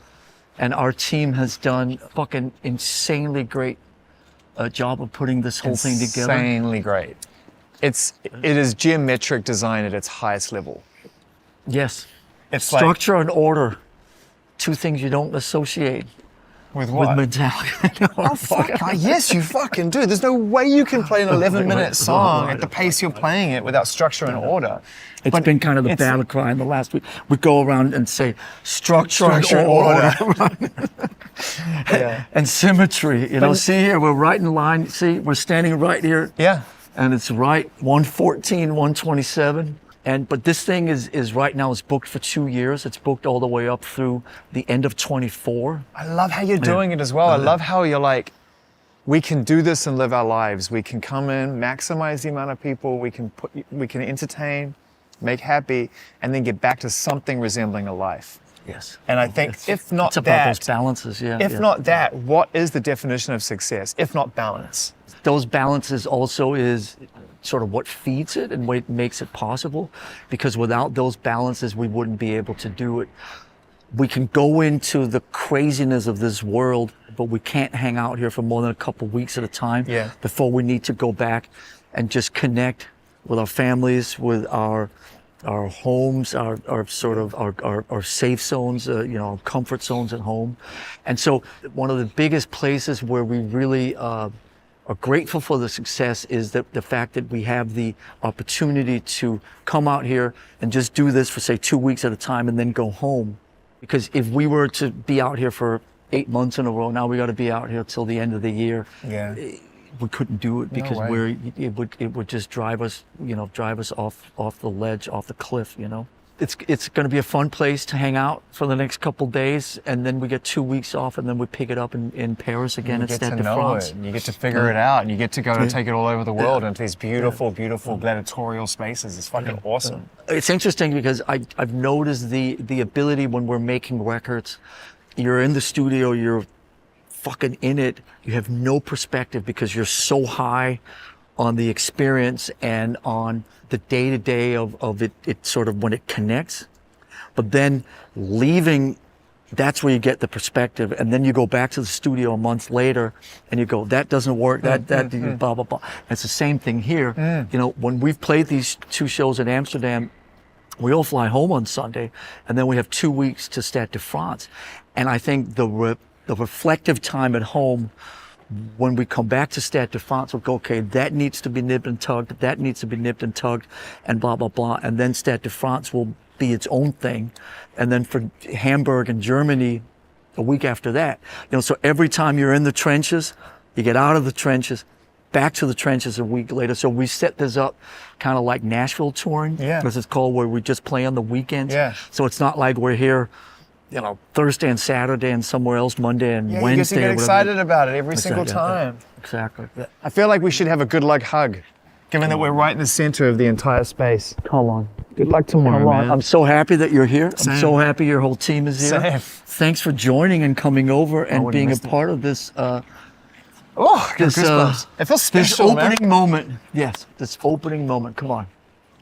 Speaker 4: and our team has done a fucking insanely great job of putting this whole thing together.
Speaker 1: Insanely great. It is geometric design at its highest level.
Speaker 4: Yes.
Speaker 1: It's like
Speaker 4: Structure and order, 2 things you don't associate
Speaker 1: with
Speaker 4: with
Speaker 1: what?
Speaker 4: Metallica.
Speaker 1: Oh, fuck. Yes, you fucking do. There's no way you can play an 11-minute song at the pace you're playing it without structure and order.
Speaker 4: It's
Speaker 1: But
Speaker 4: been kind of the
Speaker 1: it's-
Speaker 4: battle cry in the last week. We go around and say structure and
Speaker 1: Structure and
Speaker 4: order.
Speaker 1: Yeah.
Speaker 4: And symmetry. See here, we're right in line. See, we're standing right here.
Speaker 1: Yeah.
Speaker 4: And it's right 114, 127. But this thing is right now is booked for 2 years. It's booked all the way up through the end of 24.
Speaker 1: I love how you're doing it as well. I love how you're like, we can do this and live our lives. We can come in, maximize the amount of people. We can entertain, make happy, and then get back to something resembling a life.
Speaker 4: Yes.
Speaker 1: And I think if not
Speaker 4: It's about those
Speaker 1: that,
Speaker 4: balances, yeah.
Speaker 1: if
Speaker 4: yeah.
Speaker 1: not that, what is the definition of success? If not balance?
Speaker 4: Those balances also is sort of what feeds it and what makes it possible, because without those balances we wouldn't be able to do it. We can go into the craziness of this world, but we can't hang out here for more than a couple weeks at a time before we need to go back and just connect with our families, with our homes, our sort of our safe zones, our comfort zones at home. And so one of the biggest places where we really are grateful for the success is the fact that we have the opportunity to come out here and just do this for say 2 weeks at a time and then go home. Because if we were to be out here for 8 months in a row, now we got to be out here till the end of the year.
Speaker 1: Yeah.
Speaker 4: We couldn't do it because
Speaker 1: way.
Speaker 4: it would just drive us off the ledge, off the cliff, It's going to be a fun place to hang out for the next couple days, and then we get 2 weeks off, and then we pick it up in Paris again
Speaker 1: You
Speaker 4: at
Speaker 1: get
Speaker 4: Stade
Speaker 1: to
Speaker 4: de
Speaker 1: know
Speaker 4: France.
Speaker 1: it, and you get to figure it out, and you get to go and take it all over the world into these beautiful, beautiful gladiatorial spaces. It's fucking awesome.
Speaker 4: It's interesting because I've noticed the ability when we're making records, you're in the studio, you're fucking in it, you have no perspective because you're so high on the experience and on the day-to-day of it sort of when it connects. But then leaving, that's where you get the perspective. And then you go back to the studio a month later and you go, that doesn't work, that blah, blah, blah. And it's the same thing here. When we've played these 2 shows in Amsterdam, we all fly home on Sunday, and then we have 2 weeks to Stade de France. And I think the reflective time at home, when we come back to Stade de France, we'll go, okay, that needs to be nipped and tugged, that needs to be nipped and tugged, and blah, blah, blah. And then Stade de France will be its own thing. And then for Hamburg and Germany, a week after that. So every time you're in the trenches, you get out of the trenches, back to the trenches a week later. So we set this up kind of like Nashville touring, because it's called, where we just play on the weekends.
Speaker 1: Yeah.
Speaker 4: So it's not like we're here, Thursday and Saturday and somewhere else Monday and Wednesday.
Speaker 1: You get to get
Speaker 4: or whatever.
Speaker 1: excited about it every single
Speaker 4: Exactly.
Speaker 1: time.
Speaker 4: Exactly.
Speaker 1: I feel like we should have a good luck hug, given that we're right in the center of the entire space.
Speaker 4: Come on.
Speaker 1: Good luck tomorrow,
Speaker 4: Come on.
Speaker 1: man.
Speaker 4: I'm so happy that you're here.
Speaker 1: Same.
Speaker 4: I'm so happy your whole team is here.
Speaker 1: Same.
Speaker 4: Thanks for joining and coming over and
Speaker 1: wouldn't
Speaker 4: being a
Speaker 1: miss it.
Speaker 4: part of this
Speaker 1: Oh, I got goosebumps. It feels
Speaker 4: this
Speaker 1: special, man.
Speaker 4: opening moment. Yes, this opening moment. Come on.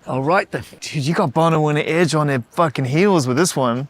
Speaker 4: All right then.
Speaker 1: Dude, you got Bono and the Edge on their fucking heels with this one.